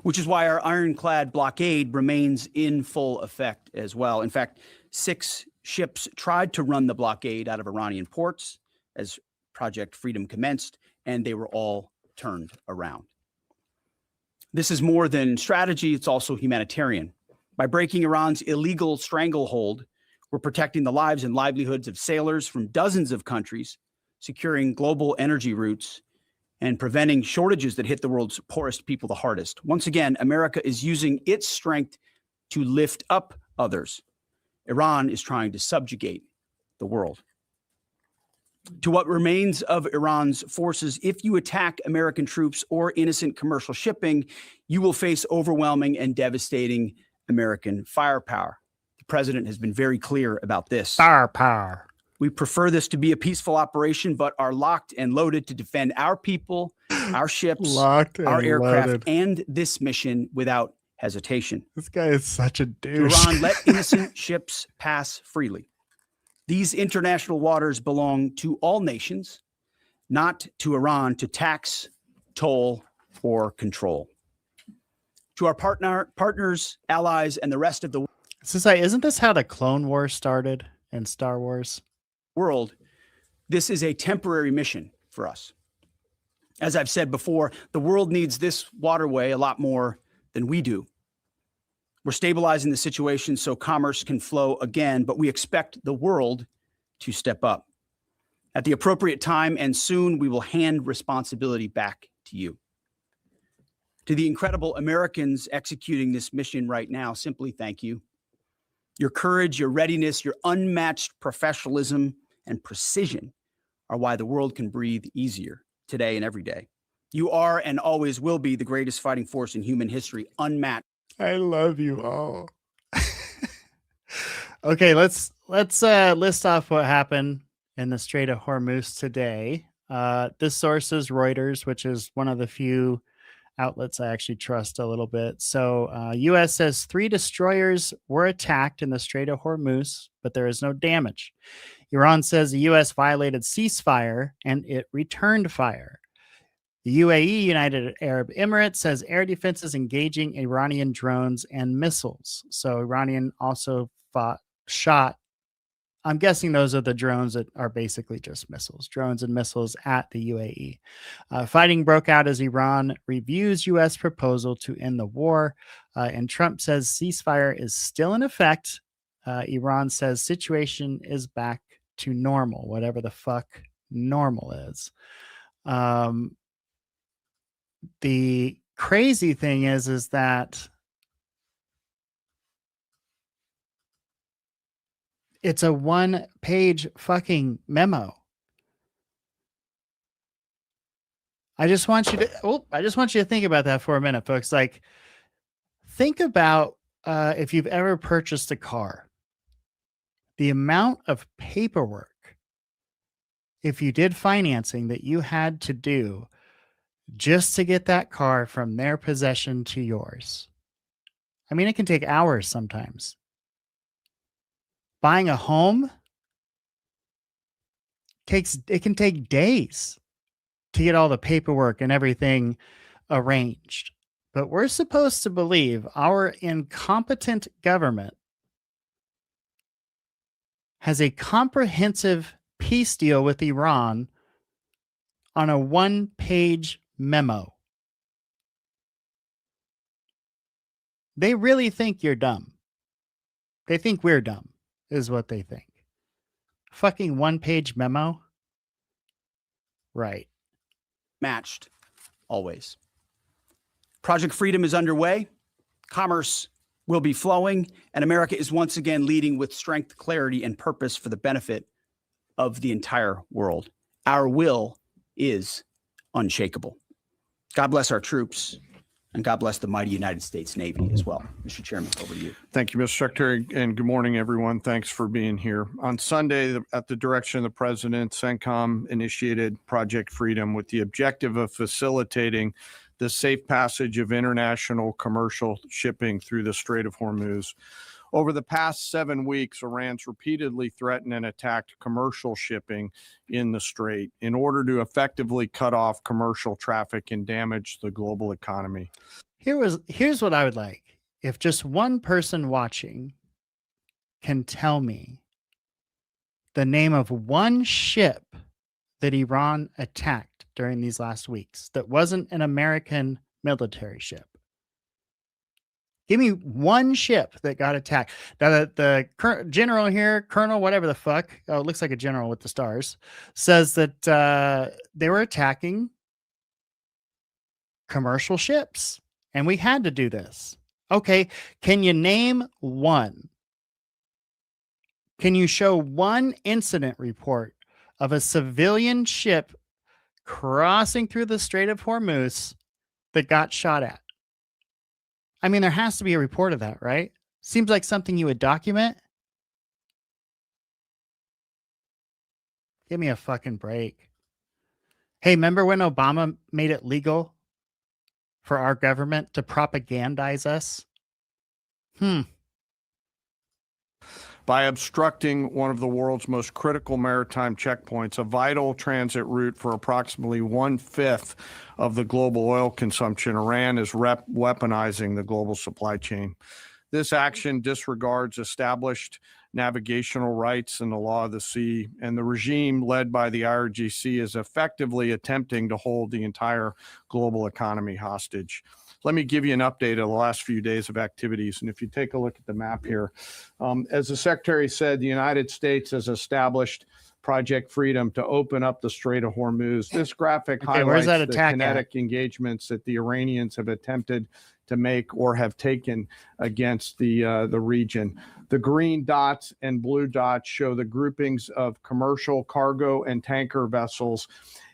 Which is why our ironclad blockade remains in full effect as well. In fact, 6 ships tried to run the blockade out of Iranian ports as Project Freedom commenced, and they were all turned around. This is more than strategy, it's also humanitarian. By breaking Iran's illegal stranglehold, we're protecting the lives and livelihoods of sailors from dozens of countries, securing global energy routes, and preventing shortages that hit the world's poorest people the hardest. Once again, America is using its strength to lift up others. Iran is trying to subjugate the world. To what remains of Iran's forces, if you attack American troops or innocent commercial shipping, you will face overwhelming and devastating American firepower. The president has been very clear about this. Firepower. We prefer this to be a peaceful operation, but are locked and loaded to defend our people, our ships, our aircraft, and this mission without hesitation. This guy is such a douche. Iran, let innocent ships pass freely. These international waters belong to all nations, not to Iran to tax, toll, or control. To our partners, allies, and the rest of the isn't this how the Clone Wars started in Star Wars? World, this is a temporary mission for us. As I've said before, the world needs this waterway a lot more than we do. We're stabilizing the situation so commerce can flow again, but we expect the world to step up. At the appropriate time and soon, we will hand responsibility back to you. To the incredible Americans executing this mission right now, simply thank you. Your courage, your readiness, your unmatched professionalism and precision are why the world can breathe easier today and every day. You are and always will be the greatest fighting force in human history, unmatched. I love you all. Okay, let's list off what happened in the Strait of Hormuz today. This source is Reuters, which is one of the few outlets I actually trust a little bit. So U.S. says 3 destroyers were attacked in the Strait of Hormuz, but there is no damage. Iran says the U.S. violated ceasefire and it returned fire. The UAE, United Arab Emirates, says air defenses engaging Iranian drones and missiles. So Iranian also shot. I'm guessing those are the drones that are basically just missiles, drones and missiles at the UAE. Fighting broke out as Iran reviews U.S. proposal to end the war. And Trump says ceasefire is still in effect. Iran says situation is back to normal, whatever the fuck normal is. The crazy thing is that it's a 1-page fucking memo. I just want you to think about that for a minute, folks. Like, think about if you've ever purchased a car, the amount of paperwork, if you did financing, that you had to do just to get that car from their possession to yours. I mean, it can take hours sometimes. Buying a home can take days to get all the paperwork and everything arranged. But we're supposed to believe our incompetent government has a comprehensive peace deal with Iran on a 1-page memo. They really think you're dumb. They think we're dumb, is what they think. Fucking 1-page memo? Right. Matched. Always. Project Freedom is underway. Commerce will be flowing, and America is once again leading with strength, clarity, and purpose for the benefit of the entire world. Our will is unshakable. God bless our troops, and God bless the mighty United States Navy as well. Mr. Chairman, over to you. Thank you, Mr. Secretary, and good morning, everyone. Thanks for being here. On Sunday, at the direction of the President, CENTCOM initiated Project Freedom with the objective of facilitating the safe passage of international commercial shipping through the Strait of Hormuz. Over the past 7 weeks, Iran's repeatedly threatened and attacked commercial shipping in the Strait in order to effectively cut off commercial traffic and damage the global economy. Here's what I would like. If just one person watching can tell me the name of one ship that Iran attacked during these last weeks that wasn't an American military ship. Give me one ship that got attacked. Now, the general here, colonel, whatever the fuck, oh, it looks like a general with the stars, says that they were attacking commercial ships, and we had to do this. Okay, can you name one? Can you show one incident report of a civilian ship crossing through the Strait of Hormuz that got shot at? I mean, there has to be a report of that, right? Seems like something you would document. Give me a fucking break. Hey, remember when Obama made it legal for our government to propagandize us? By obstructing one of the world's most critical maritime checkpoints, a vital transit route for approximately 1/5 of the global oil consumption, Iran is weaponizing the global supply chain. This action disregards established navigational rights and the law of the sea, and the regime led by the IRGC is effectively attempting to hold the entire global economy hostage. Let me give you an update of the last few days of activities. And if you take a look at the map here, as the Secretary said, the United States has established Project Freedom to open up the Strait of Hormuz. This graphic highlights the kinetic engagements that the Iranians have attempted to make or have taken against the region. The green dots and blue dots show the groupings of commercial, cargo, and tanker vessels.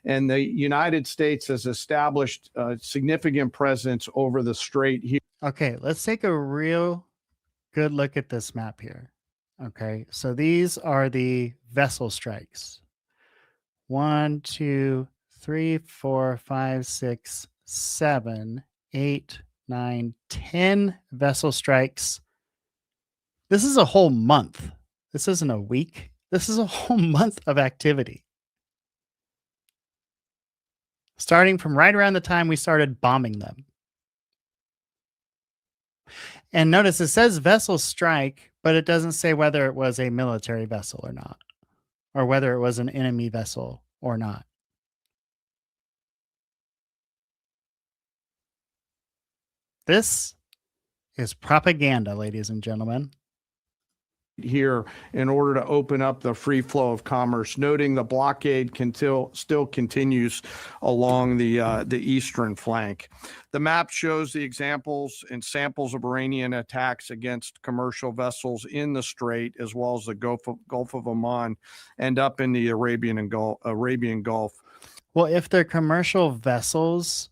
And the United States has established a significant presence over the strait here. Okay, let's take a real good look at this map here. Okay, so these are the vessel strikes. 1, 2, 3, 4, 5, 6, 7, 8, 9, 10 vessel strikes. This is a whole month. This isn't a week. This is a whole month of activity. Starting from right around the time we started bombing them. And notice it says vessel strike, but it doesn't say whether it was a military vessel or not, or whether it was an enemy vessel or not. This is propaganda, ladies and gentlemen. Here in order to open up the free flow of commerce, noting the blockade still continues along the eastern flank. The map shows the examples and samples of Iranian attacks against commercial vessels in the Strait, as well as the Gulf of Oman, and up in the Arabian Gulf. Well, if they're commercial vessels,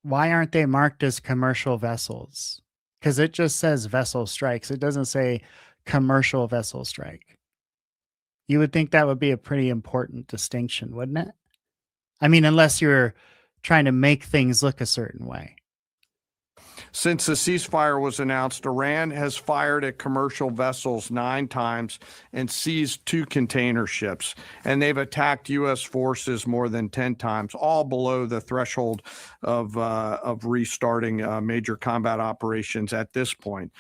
why aren't they marked as commercial vessels? Because it just says vessel strikes. It doesn't say commercial vessel strike. You would think that would be a pretty important distinction, wouldn't it? I mean, unless you're trying to make things look a certain way. Since the ceasefire was announced, Iran has fired at commercial vessels 9 times and seized 2 container ships. And they've attacked U.S. forces more than 10 times, all below the threshold of restarting major combat operations at this point.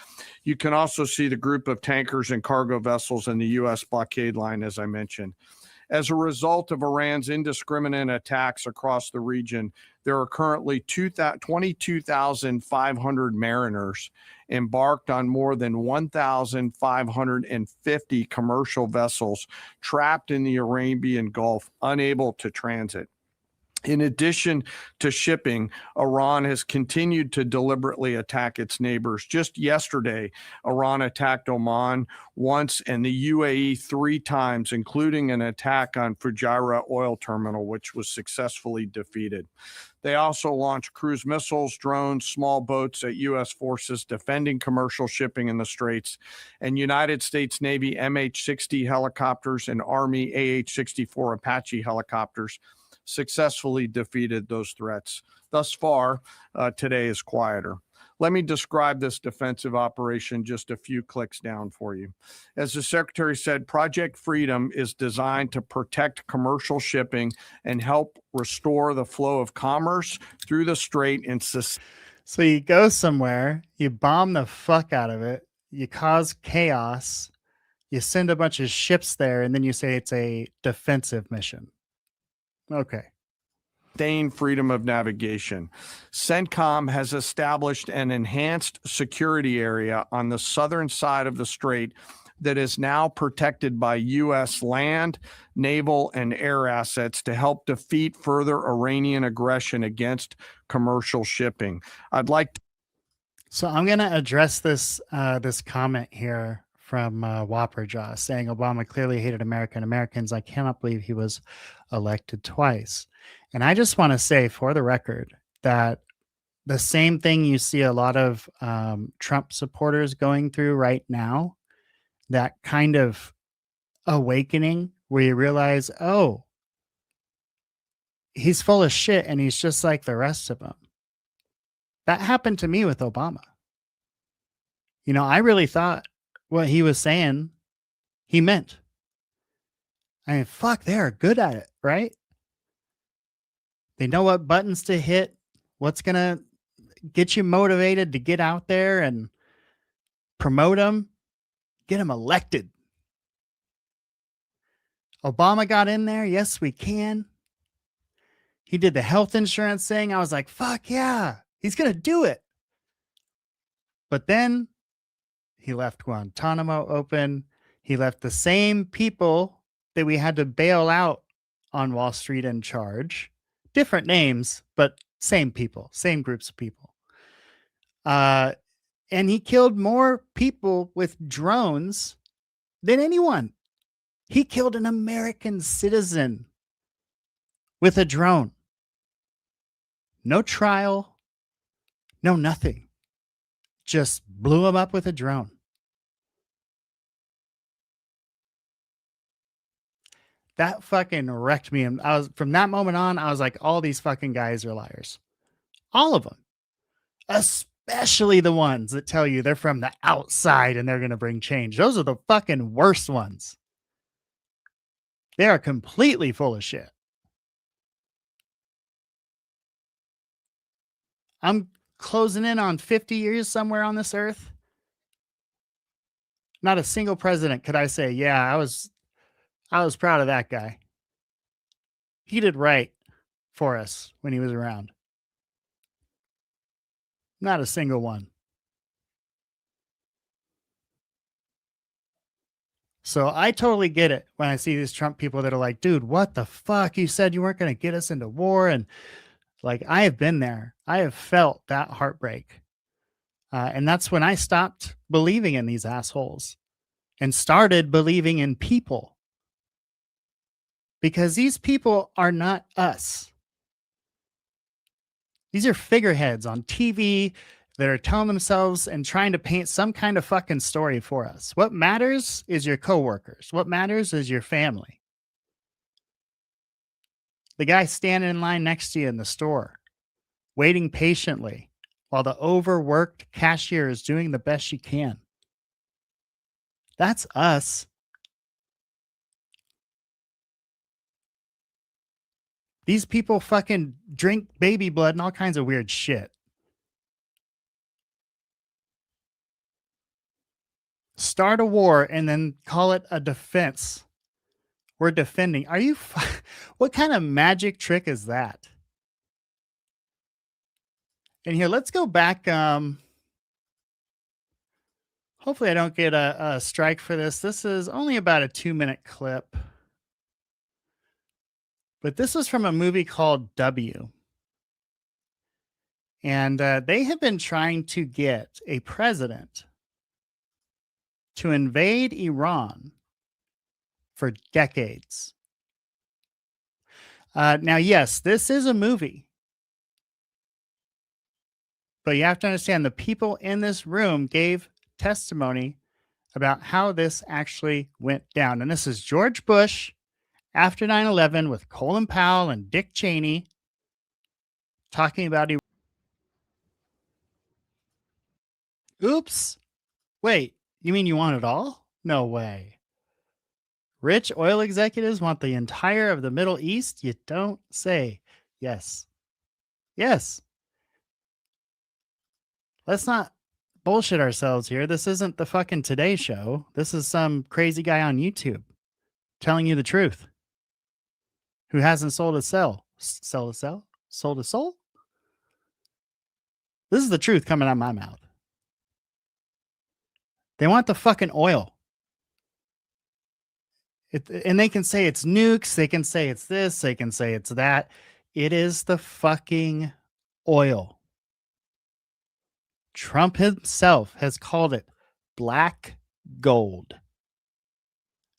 You can also see the group of tankers and cargo vessels in the U.S. blockade line, as I mentioned. As a result of Iran's indiscriminate attacks across the region, there are currently 22,500 mariners embarked on more than 1,550 commercial vessels trapped in the Arabian Gulf, unable to transit. In addition to shipping, Iran has continued to deliberately attack its neighbors. Just yesterday, Iran attacked Oman once and the UAE 3 times, including an attack on Fujairah oil terminal, which was successfully defeated. They also launched cruise missiles, drones, small boats at U.S. forces defending commercial shipping in the Straits, and United States Navy MH-60 helicopters and Army AH-64 Apache helicopters successfully defeated those threats. Thus far, today is quieter. Let me describe this defensive operation just a few clicks down for you. As the Secretary said, Project Freedom is designed to protect commercial shipping and help restore the flow of commerce through the Strait and So you go somewhere, you bomb the fuck out of it, you cause chaos, you send a bunch of ships there, and then you say it's a defensive mission. Okay. Sustain freedom of navigation. CENTCOM has established an enhanced security area on the southern side of the Strait that is now protected by U.S. land, naval, and air assets to help defeat further Iranian aggression against commercial shipping. So I'm going to address this comment here from Whopperjaw saying Obama clearly hated America and Americans. I cannot believe he was elected twice. And I just want to say for the record that the same thing you see a lot of Trump supporters going through right now, that kind of awakening where you realize, oh, he's full of shit and he's just like the rest of them. That happened to me with Obama. You know, I really thought what he was saying, he meant. I mean, fuck, they're good at it, right? They know what buttons to hit, what's going to get you motivated to get out there and promote them, get them elected. Obama got in there. Yes, we can. He did the health insurance thing. I was like, fuck yeah, he's going to do it. But then he left Guantanamo open. He left the same people that we had to bail out on Wall Street in charge. Different names, but same people, same groups of people. And he killed more people with drones than anyone. He killed an American citizen with a drone. No trial, no nothing. Just blew him up with a drone. That fucking wrecked me. And from that moment on, I was like, all these fucking guys are liars. All of them. Especially the ones that tell you they're from the outside and they're going to bring change. Those are the fucking worst ones. They are completely full of shit. I'm closing in on 50 years somewhere on this earth. Not a single president could I say, yeah, I was proud of that guy. He did right for us when he was around. Not a single one. So I totally get it when I see these Trump people that are like, dude, what the fuck? You said you weren't going to get us into war. And like, I have been there. I have felt that heartbreak. And that's when I stopped believing in these assholes and started believing in people. Because these people are not us. These are figureheads on TV that are telling themselves and trying to paint some kind of fucking story for us. What matters is your coworkers. What matters is your family. The guy standing in line next to you in the store, waiting patiently while the overworked cashier is doing the best she can. That's us. These people fucking drink baby blood and all kinds of weird shit. Start a war and then call it a defense. We're defending. Are you? What kind of magic trick is that? And here, let's go back. Hopefully I don't get a strike for this. This is only about a 2-minute clip. But this is from a movie called W. And they have been trying to get a president to invade Iran for decades. Now, yes, this is a movie. But you have to understand the people in this room gave testimony about how this actually went down. And this is George Bush after 9/11 with Colin Powell and Dick Cheney talking about Iran. Oops. Wait, you mean you want it all? No way. Rich oil executives want the entire of the Middle East? You don't say. Yes. Yes. Let's not bullshit ourselves here. This isn't the fucking Today Show. This is some crazy guy on YouTube telling you the truth. Who hasn't sold a soul? Sold a soul? This is the truth coming out of my mouth. They want the fucking oil. And they can say it's nukes. They can say it's this. They can say it's that. It is the fucking oil. Trump himself has called it black gold.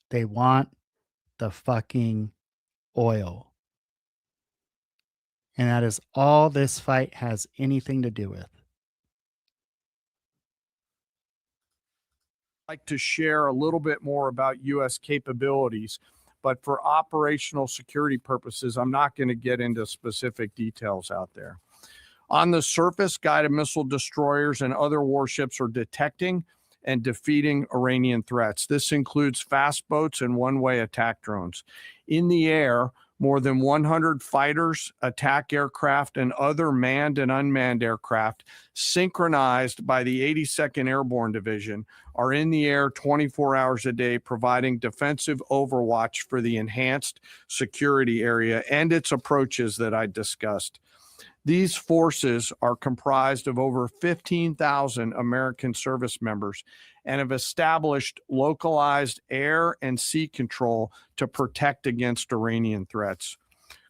They want the fucking oil. And that is all this fight has anything to do with. Like to share a little bit more about U.S. capabilities, but for operational security purposes, I'm not going to get into specific details out there. On the surface, guided missile destroyers and other warships are detecting and defeating Iranian threats. This includes fast boats and one-way attack drones. In the air, more than 100 fighters, attack aircraft, and other manned and unmanned aircraft synchronized by the 82nd Airborne Division are in the air 24 hours a day, providing defensive overwatch for the enhanced security area and its approaches that I discussed. These forces are comprised of over 15,000 American service members and have established localized air and sea control to protect against Iranian threats.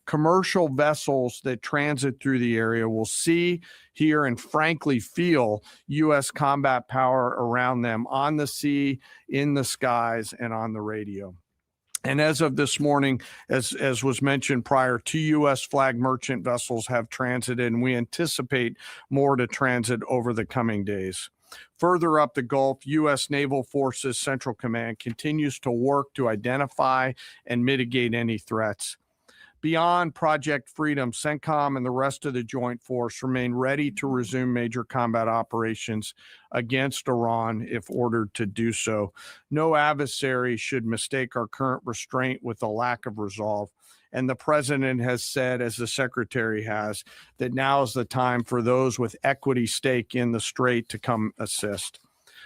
Commercial vessels that transit through the area will see, hear, and frankly feel U.S. combat power around them on the sea, in the skies, and on the radio. And as of this morning, as was mentioned prior, 2 U.S. flag merchant vessels have transited, and we anticipate more to transit over the coming days. Further up the Gulf, U.S. Naval Forces Central Command continues to work to identify and mitigate any threats. Beyond Project Freedom, CENTCOM and the rest of the Joint Force remain ready to resume major combat operations against Iran if ordered to do so. No adversary should mistake our current restraint with a lack of resolve. And the president has said, as the secretary has, that now is the time for those with equity stake in the strait to come assist.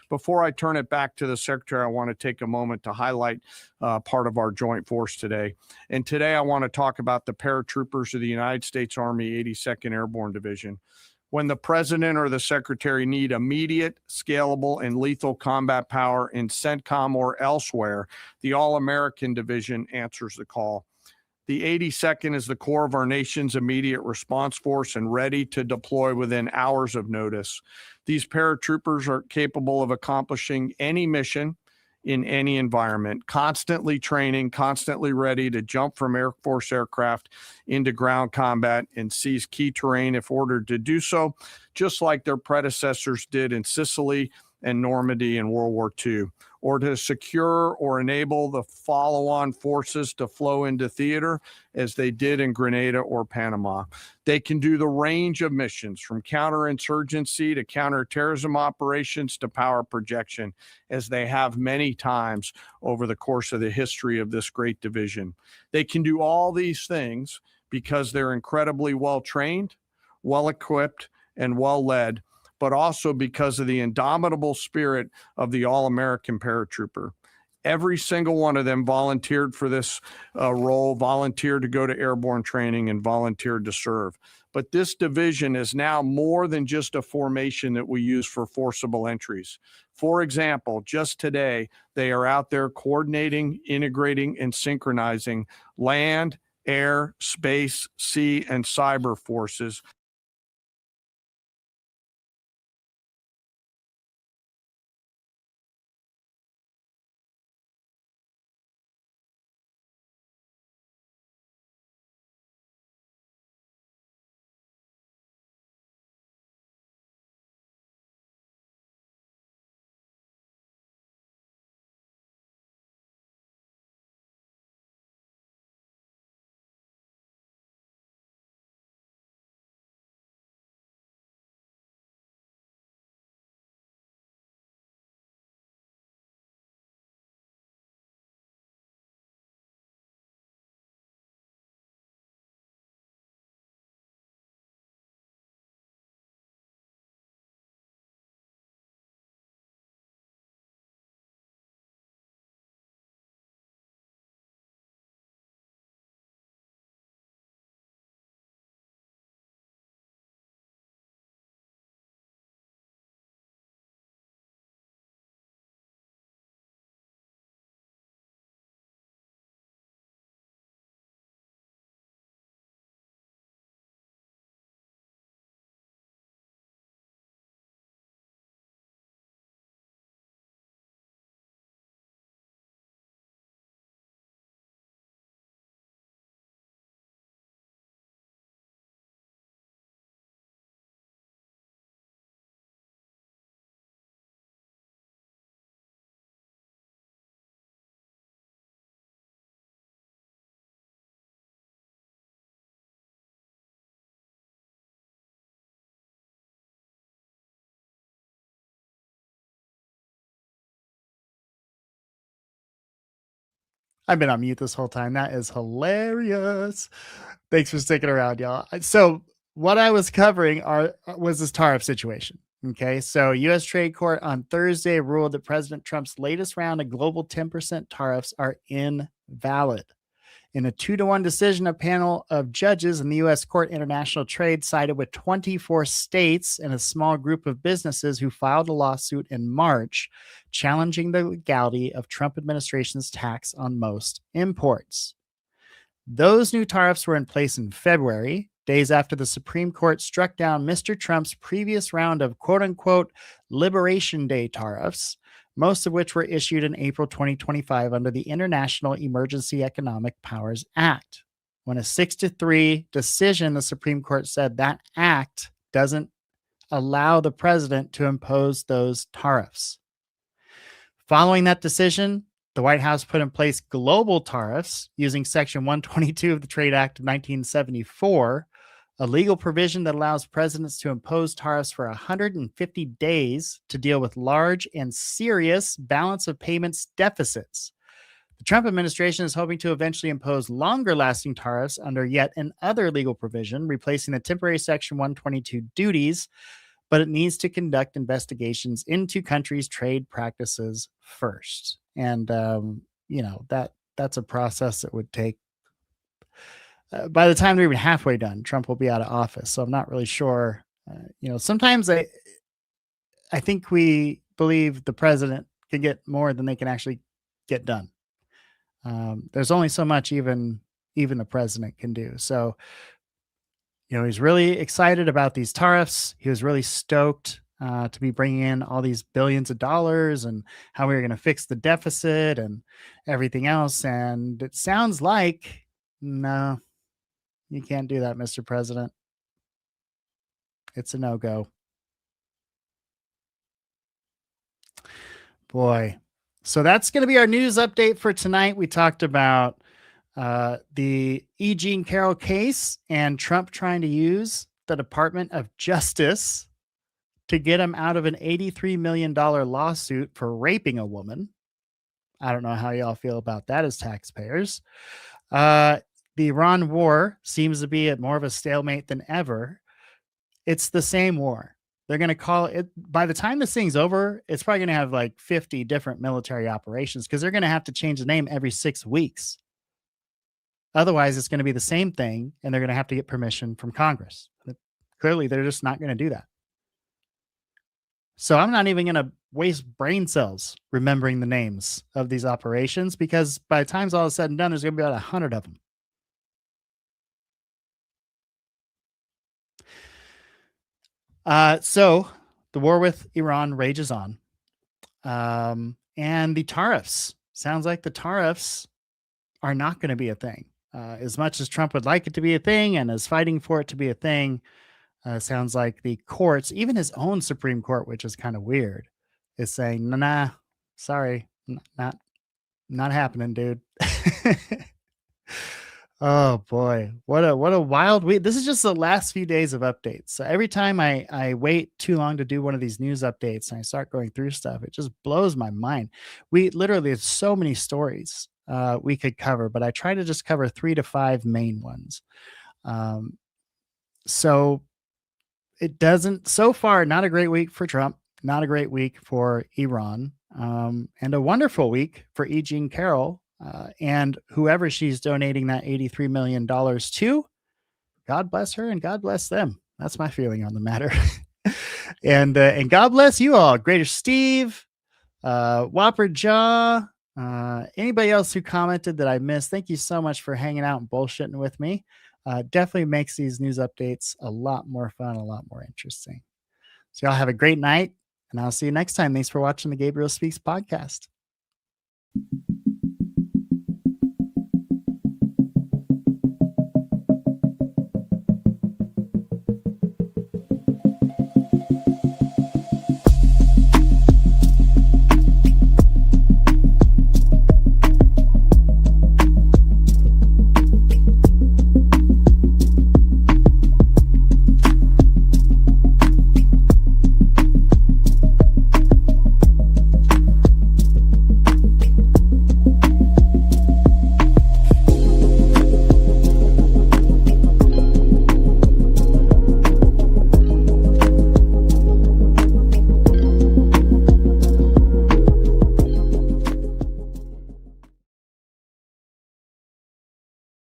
Before I turn it back to the secretary, I want to take a moment to highlight part of our joint force today. And today I want to talk about the paratroopers of the United States Army 82nd Airborne Division. When the president or the secretary need immediate, scalable, and lethal combat power in CENTCOM or elsewhere, the All-American Division answers the call. The 82nd is the core of our nation's immediate response force and ready to deploy within hours of notice. These paratroopers are capable of accomplishing any mission in any environment, constantly training, constantly ready to jump from Air Force aircraft into ground combat and seize key terrain if ordered to do so, just like their predecessors did in Sicily and Normandy in World War II, or to secure or enable the follow-on forces to flow into theater as they did in Grenada or Panama. They can do the range of missions from counterinsurgency to counterterrorism operations to power projection, as they have many times over the course of the history of this great division. They can do all these things because they're incredibly well-trained, well-equipped, and well-led, but also because of the indomitable spirit of the All-American paratrooper. Every single one of them volunteered for this role, volunteered to go to airborne training, and volunteered to serve. But this division is now more than just a formation that we use for forcible entries. For example, just today, they are out there coordinating, integrating, and synchronizing land, air, space, sea, and cyber forces. I've been on mute this whole time. That is hilarious. Thanks for sticking around, y'all. So what I was covering was this tariff situation. Okay, so U.S. Trade Court on Thursday ruled that President Trump's latest round of global 10% tariffs are invalid. In a 2-1 decision, a panel of judges in the U.S. Court International Trade sided with 24 states and a small group of businesses who filed a lawsuit in March challenging the legality of Trump administration's tax on most imports. Those new tariffs were in place in February, days after the Supreme Court struck down Mr. Trump's previous round of quote-unquote Liberation Day tariffs, most of which were issued in April 2025 under the International Emergency Economic Powers Act. When a 6-3 decision, the Supreme Court said that act doesn't allow the president to impose those tariffs. Following that decision, the White House put in place global tariffs using Section 122 of the Trade Act of 1974, a legal provision that allows presidents to impose tariffs for 150 days to deal with large and serious balance of payments deficits. The Trump administration is hoping to eventually impose longer-lasting tariffs under yet another legal provision, replacing the temporary Section 122 duties, but it needs to conduct investigations into countries' trade practices first. And, that's a process that would take, by the time they're even halfway done, Trump will be out of office. So I'm not really sure. Sometimes I think we believe the president can get more than they can actually get done. There's only so much even the president can do. So, he's really excited about these tariffs. He was really stoked to be bringing in all these billions of dollars and how we were going to fix the deficit and everything else. And it sounds like, no, you can't do that, Mr. President. It's a no-go. Boy. So that's going to be our news update for tonight. We talked about the E. Jean Carroll case and Trump trying to use the Department of Justice to get him out of an $83 million lawsuit for raping a woman. I don't know how y'all feel about that as taxpayers. The Iran war seems to be at more of a stalemate than ever. It's the same war. They're going to call it, by the time this thing's over, it's probably going to have like 50 different military operations because they're going to have to change the name every 6 weeks. Otherwise, it's going to be the same thing, and they're going to have to get permission from Congress. Clearly, they're just not going to do that. So I'm not even going to waste brain cells remembering the names of these operations because by the time it's all said and done, there's going to be about 100 of them. So the war with Iran rages on. And the tariffs. Sounds like the tariffs are not going to be a thing. As much as Trump would like it to be a thing and is fighting for it to be a thing, sounds like the courts, even his own Supreme Court, which is kind of weird, is saying, nah, sorry, not happening, dude. Oh boy, what a wild week. This is just the last few days of updates. So every time I wait too long to do one of these news updates and I start going through stuff, it just blows my mind. We literally have so many stories we could cover, but I try to just cover 3 to 5 main ones. So it doesn't, so far, not a great week for Trump, not a great week for Iran, and a wonderful week for E. Jean Carroll. And whoever she's donating that $83 million to, God bless her and God bless them. That's my feeling on the matter. And God bless you all. Greater Steve, Whopper Jaw, anybody else who commented that I missed. Thank you so much for hanging out and bullshitting with me. Definitely makes these news updates a lot more fun, a lot more interesting. So y'all have a great night and I'll see you next time. Thanks for watching the Gabriel Speaks podcast.